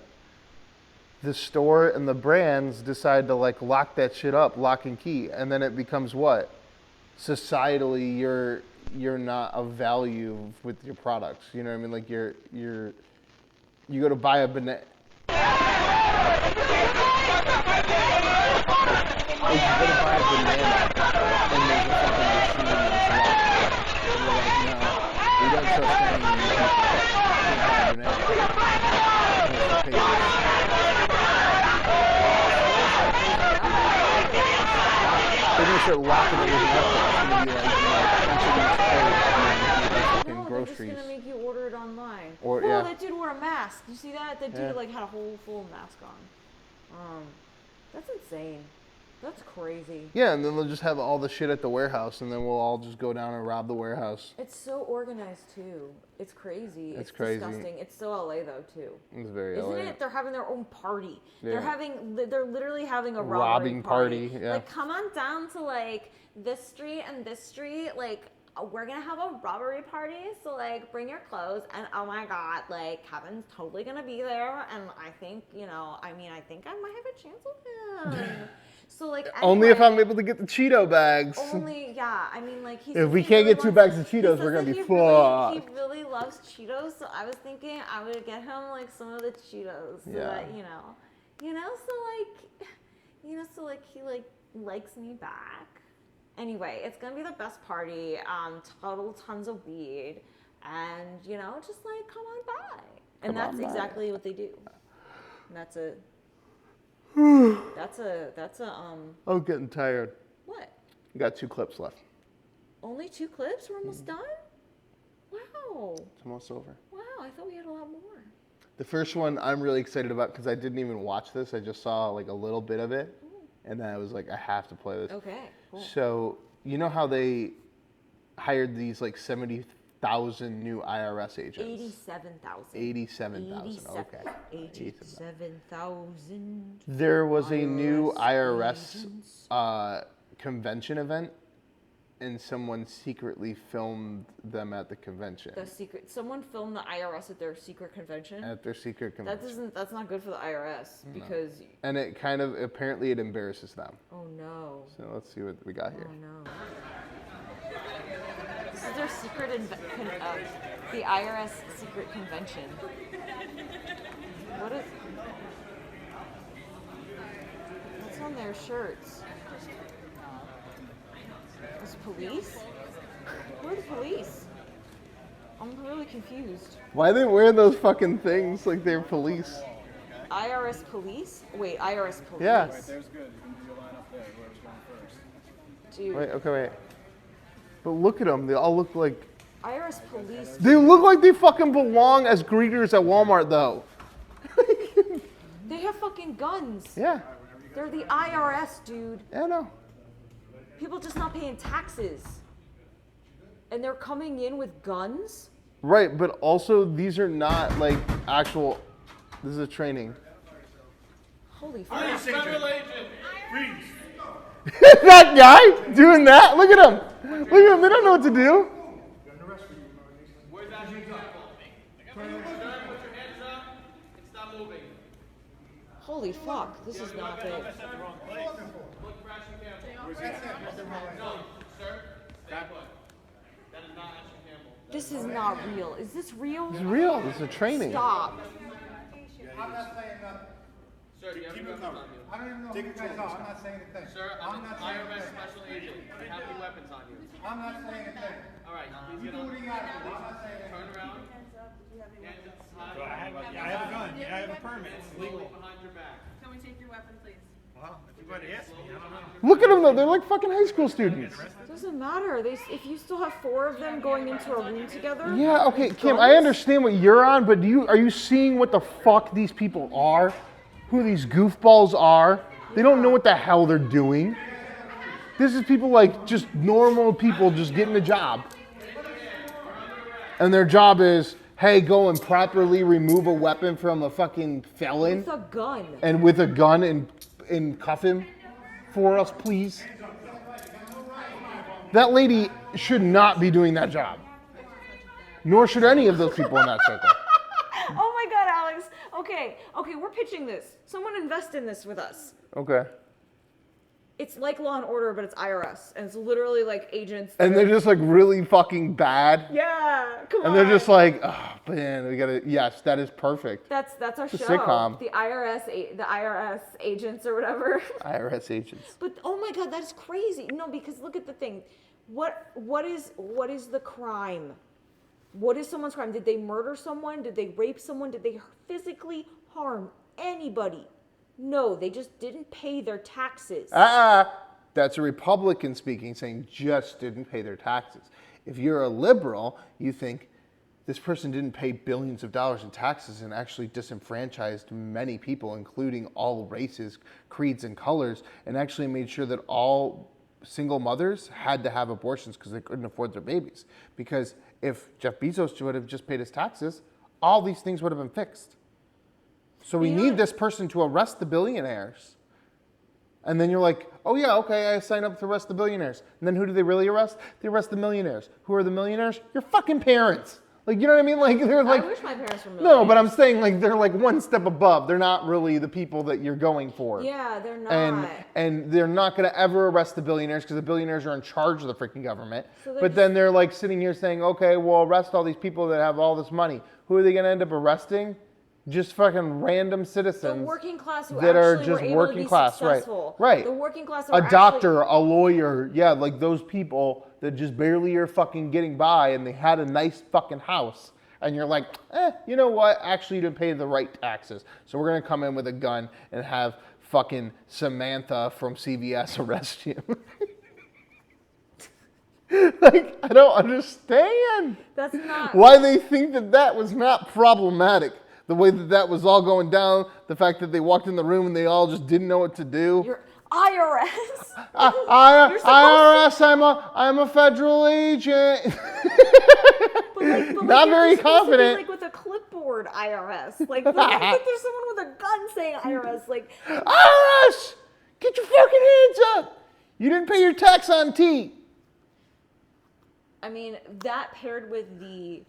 The store and the brands decide to like lock that shit up, lock and key, and then it becomes what? Societally, you're not of value with your products. You know what I mean? Like you go to buy a banana. Like you go to buy a banana. And there's a fucking machine that's locked. And you're like, no, we don't trust any of you people. You can't buy a banana. You have to pay this. They're going to start locking everything up. It's going to be like, you know, fucking groceries. They're just going to make you order it online. Or, Whoa, yeah. that dude wore a mask. You see that? That dude Yeah. like had a whole full mask on. That's insane. That's crazy. Yeah, and then they'll just have all the shit at the warehouse, and then we'll all just go down and rob the warehouse. It's so organized too. It's crazy. It's crazy. Disgusting. It's so LA though too. It's very Isn't LA. it? They're having their own party. Yeah. They're literally having a Robbing party, yeah. Like, come on down to like this street and this street. Like, we're gonna have a robbery party. So like, bring your clothes. And oh my god, like Kevin's totally gonna be there. And I think I think I might have a chance with him. So like Only if I'm able to get the Cheeto bags. I mean, like If we can't get 2 bags of Cheetos, we're gonna be fucked. He really loves Cheetos, so I was thinking I would get him like some of the Cheetos, so that so like he like likes me back. Anyway, it's gonna be the best party. Total tons of weed, and just like come on by, and that's exactly what they do. And that's a. That's a I'm getting tired. What? We got 2 clips left. Only 2 clips? We're almost done? Wow. It's almost over. Wow, I thought we had a lot more. The first one I'm really excited about because I didn't even watch this. I just saw like a little bit of it. And then I was like, I have to play this. Okay, cool. So, you know how they hired these like 70,000 new IRS agents? 87,000. 87,000, okay. 87,000. There was a new IRS convention event and someone secretly filmed them at the convention. Someone filmed the IRS at their secret convention. At their secret convention. That's not good for the IRS because. No. And it kind of apparently it embarrasses them. Oh no. So let's see what we got here. Oh no. This is their secret the IRS secret convention. What's on their shirts? Is police? Who are the police? I'm really confused. Why are they wearing those fucking things like they're police? IRS police? Wait, IRS police. Yeah. Right there's good. You can do your line up there. Whoever's going first. Dude. Wait, okay, wait. But look at them. They all look like... IRS police. They look like they fucking belong as greeters at Walmart, though. They have fucking guns. Yeah. They're the IRS, dude. Yeah, I know. People just not paying taxes. And they're coming in with guns? Right, but also these are not like actual... This is a training. Holy fuck. Federal agent, freeze. That guy doing that? Look at him. Look at him. They don't know what to do. Where's that shit going? Put your hands up and stop moving. Holy fuck. This is not good. Look fresh and careful. No, sir. Stay put. That is not Ashley Campbell. This is not real. Is this real? It's real. It's a training. Stop. I'm not saying nothing. Sir, do you have your weapons on you? I don't even know who you guys are. I'm not saying a thing. Sir, I'm an IRS special agent. You have your weapons on you. I'm not saying a thing. All right, please get on. I'm not saying a thing. Turn around. Hands up high. I have a gun. I have a permit. It's legal. Behind your back. Can we take your weapon, please? Well, if you're going to ask me, I don't know. Look at them, though. They're like fucking high school students. Doesn't matter. If you still have 4 of them going into a room together. Yeah, okay, Kim, I understand what you're on, but are you seeing what the fuck these people are? Who these goofballs are? They don't know what the hell they're doing. This is people like just normal people just getting a job. And their job is, hey, go and properly remove a weapon from a fucking felon. With a gun. And with a gun and cuff him for us, please. That lady should not be doing that job. Nor should any of those people in that circle. Oh my God, Alex. Okay, we're pitching this. Someone invest in this with us. Okay. It's like Law and Order, but it's IRS, and it's literally like agents. And they're just like really fucking bad. Yeah, come on. And they're just like, oh man, we gotta. Yes, that is perfect. That's our It's a show. sitcom. The IRS agents or whatever. IRS agents. But oh my God, that is crazy. No, because look at the thing. What is the crime? What is someone's crime? Did they murder someone? Did they rape someone? Did they physically harm anybody? No, they just didn't pay their taxes. That's a Republican speaking, saying just didn't pay their taxes. If you're a liberal, you think this person didn't pay billions of dollars in taxes and actually disenfranchised many people, including all races, creeds, and colors, and actually made sure that all single mothers had to have abortions because they couldn't afford their babies. Because if Jeff Bezos would have just paid his taxes, all these things would have been fixed. So we need this person to arrest the billionaires. And then you're like, oh yeah, okay, I signed up to arrest the billionaires. And then who do they really arrest? They arrest the millionaires. Who are the millionaires? Your fucking parents. Like, you know what I mean? Like, they're like, I wish my parents were millionaires. no, but I'm saying like they're like one step above. They're not really the people that you're going for. Yeah, they're not. And they're not going to ever arrest the billionaires because the billionaires are in charge of the freaking government. So but then they're like sitting here saying, okay, well, arrest all these people that have all this money. Who are they going to end up arresting? Just fucking random citizens. The working class who that are actually just were able working to be class, successful. right? The working class. A doctor, a lawyer, yeah, like those people that just barely are fucking getting by, and they had a nice fucking house, and you're like, you know what? Actually, you didn't pay the right taxes, so we're gonna come in with a gun and have fucking Samantha from CVS arrest you. Like, I don't understand. That's not why they think that was not problematic. The way that was all going down, the fact that they walked in the room and they all just didn't know what to do. Your IRS. IRS, I'm a federal agent. but not very confident. Like with a clipboard, IRS. Like there's someone with a gun saying IRS. Like IRS, get your fucking hands up! You didn't pay your tax on tea. I mean, that paired with the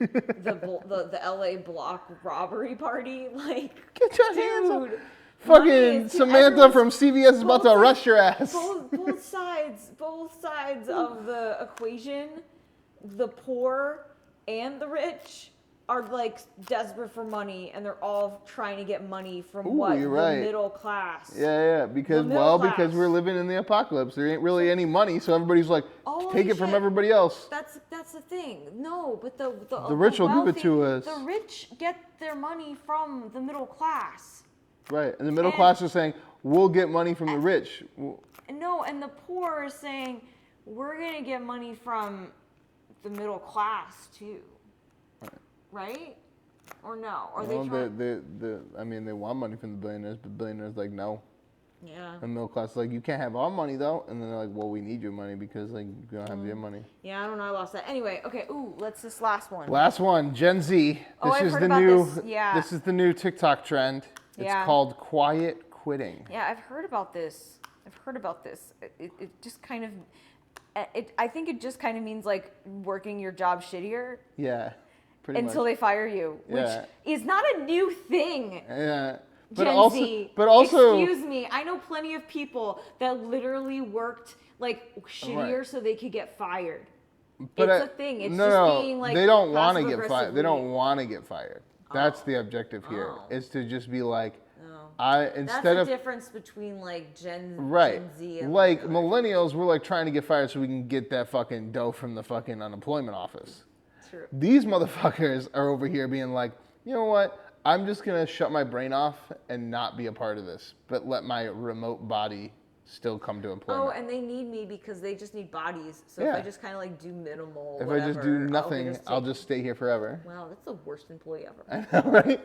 LA block robbery party, like, Get your hands up. dude. Fucking Samantha from CVS is about to arrest your ass. Both sides of the equation, the poor and the rich are like desperate for money, and they're all trying to get money from You're right. middle class. Yeah, because because we're living in the apocalypse. There ain't really any money, so everybody's like, take it from everybody else. That's the thing. No, but the rich will give it to us. The rich get their money from the middle class. Right, and the middle class is saying, we'll get money from the rich. No, and the poor is saying, we're gonna get money from the middle class too. Right? Or no? Or well, they want money from the billionaires, but billionaires like no. Yeah. And middle class is like, you can't have our money though, and then they're like, well, we need your money because like we don't have your money. Yeah, I don't know. I lost that. Anyway, okay. Let's this last one. Last one, Gen Z. I've heard about this. Yeah. This is the new TikTok trend. It's called quiet quitting. Yeah, I've heard about this. It just kind of, I think it just kind of means like working your job shittier. Yeah. Until they fire you, which is not a new thing. Yeah. Gen Z. But also, excuse me, I know plenty of people that literally worked like shittier so they could get fired. But it's a thing. It's being like they don't want to get fired. They don't want to get fired. That's the objective here. Is to just be like, that's the difference between like Gen Z and like millennials, we're like trying to get fired so we can get that fucking dough from the fucking unemployment office. True. These motherfuckers are over here being like, you know what? I'm just gonna shut my brain off and not be a part of this, but let my remote body still come to employment. Oh, and they need me because they just need bodies. So if I just kind of like do minimal, if I just do nothing, I'll just stay here forever. Wow, that's the worst employee ever. I know, right?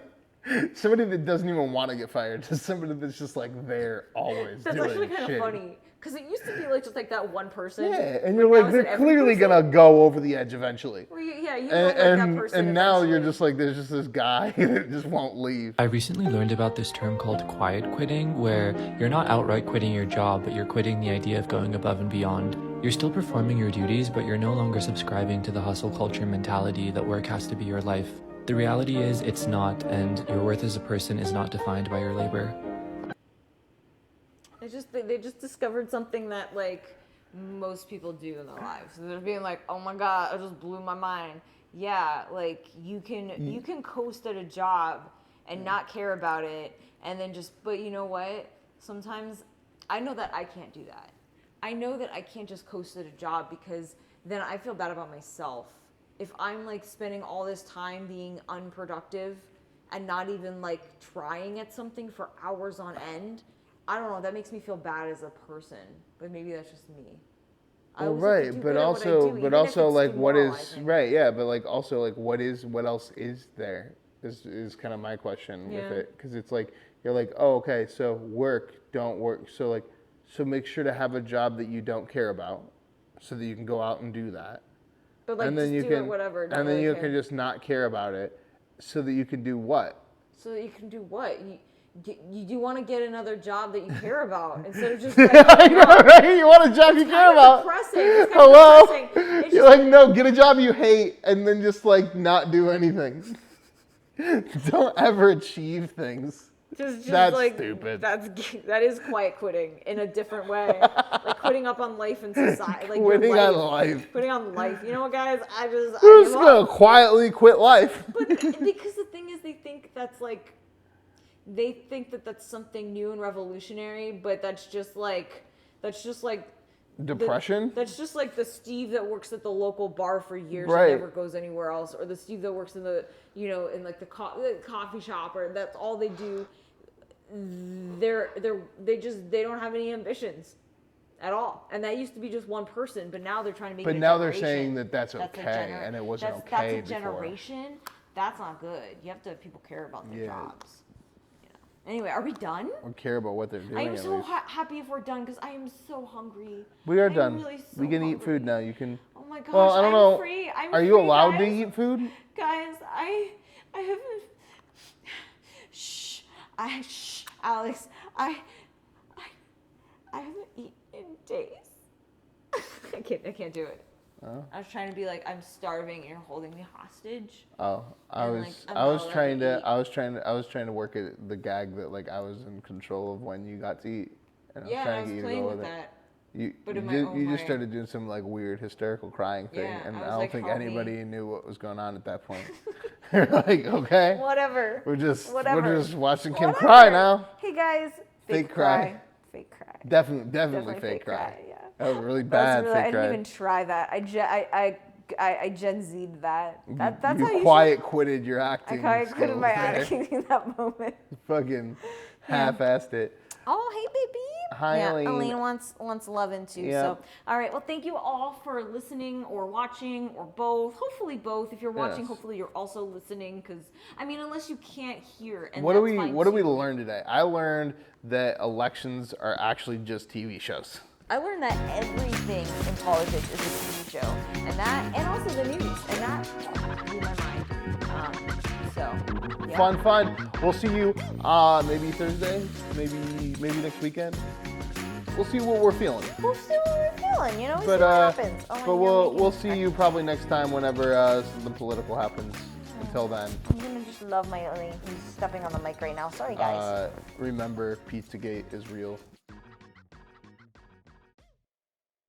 Somebody that doesn't even want to get fired, just somebody that's just like there always that's doing actually kind shit. of funny. Because it used to be like just like that one person. Yeah, and you're like, they're clearly going to go over the edge eventually. Well, you know like that person and now you're just like, there's just this guy that just won't leave. I recently learned about this term called quiet quitting, where you're not outright quitting your job, but you're quitting the idea of going above and beyond. You're still performing your duties, but you're no longer subscribing to the hustle culture mentality that work has to be your life. The reality is it's not, and your worth as a person is not defined by your labor. They just discovered something that like most people do in their lives. So they're being like, oh my god, it just blew my mind. Yeah, like you can coast at a job and not care about it, and then but you know what? Sometimes I know that I can't do that. I know that I can't just coast at a job because then I feel bad about myself. If I'm like spending all this time being unproductive and not even like trying at something for hours on end, I don't know, that makes me feel bad as a person, but maybe that's just me. Well, right, but also like what is right, yeah, but like also like what else is there is kind of my question with it, because it's like you're like, oh, okay, so don't work, so make sure to have a job that you don't care about, so that you can go out and do that, but like, and then you can whatever, and then you can just not care about it, so that you can do what? So that you can do what? You want to get another job that you care about instead of just like, I know, right? You want a job you care about. It's Hello? depressing. You're like, no, get a job you hate and then just like not do anything. Don't ever achieve things. That's like, stupid. That is quiet quitting in a different way. Like quitting up on life and society. Like quitting on life. Quitting on life. You know what, guys? We're just gonna quietly quit life. But because the thing is, they think that's something new and revolutionary, but that's just like depression. That's just like the Steve that works at the local bar for years right. and never goes anywhere else, or the Steve that works in the in like the coffee shop, or that's all they do. They don't have any ambitions at all, and that used to be just one person, but now they're trying to make. But it a now generation. they're saying that that's okay, and it wasn't okay That's a generation. That's not good. You have to have people care about their jobs. Anyway, are we done? Or care about what they're doing. I am so happy if we're done because I am so hungry. We are done. Really so we can hungry. eat food now. You can. Oh my gosh! Well, I don't know. Free. Are you allowed to eat food? Guys, I haven't. Alex, I haven't eaten in days. I can't do it. Oh. I was trying to be like, I'm starving and you're holding me hostage. Oh, I And, was like, I'm I not was allowed trying to to I was trying to work at the gag that like I was in control of when you got to eat. And Yeah, I was I trying was to get you to playing go with with it. that. You, But you, in my did, own you just way. started doing some like weird hysterical crying thing, Yeah, and I I, was don't like, think help me. anybody knew what was going on at that point. You're like, okay, Whatever. we're just Whatever. watching Kim Whatever. cry now. Hey guys, Fake cry. Fake cry. Definitely fake cry. Yeah. That was really That bad. was really, fake I cry. didn't even try that. I Gen Z'd that. That's you how you quiet quitted your acting. I quiet quitted my skills there. acting in that moment. Fucking half-assed it. Oh, hey, baby. Hi, yeah, Elaine. wants loving too. Yeah. So, all right. Well, thank you all for listening or watching or both. Hopefully both. If you're watching, Yes. hopefully you're also listening. Because I mean, unless you can't hear, and What do that's we fine What do we too. learn today? I learned that elections are actually just TV shows. I learned that everything in politics is a TV show, and also the news, and that blew my mind. So, yeah. Fun. We'll see you maybe Thursday, maybe next weekend. We'll see what we're feeling. We'll see what we're feeling, you know. But see what happens. Oh, but we'll see you probably next time whenever something political happens. Until then, I'm gonna just love my Elaine. He's stepping on the mic right now. Sorry, guys. remember, Pizzagate is real.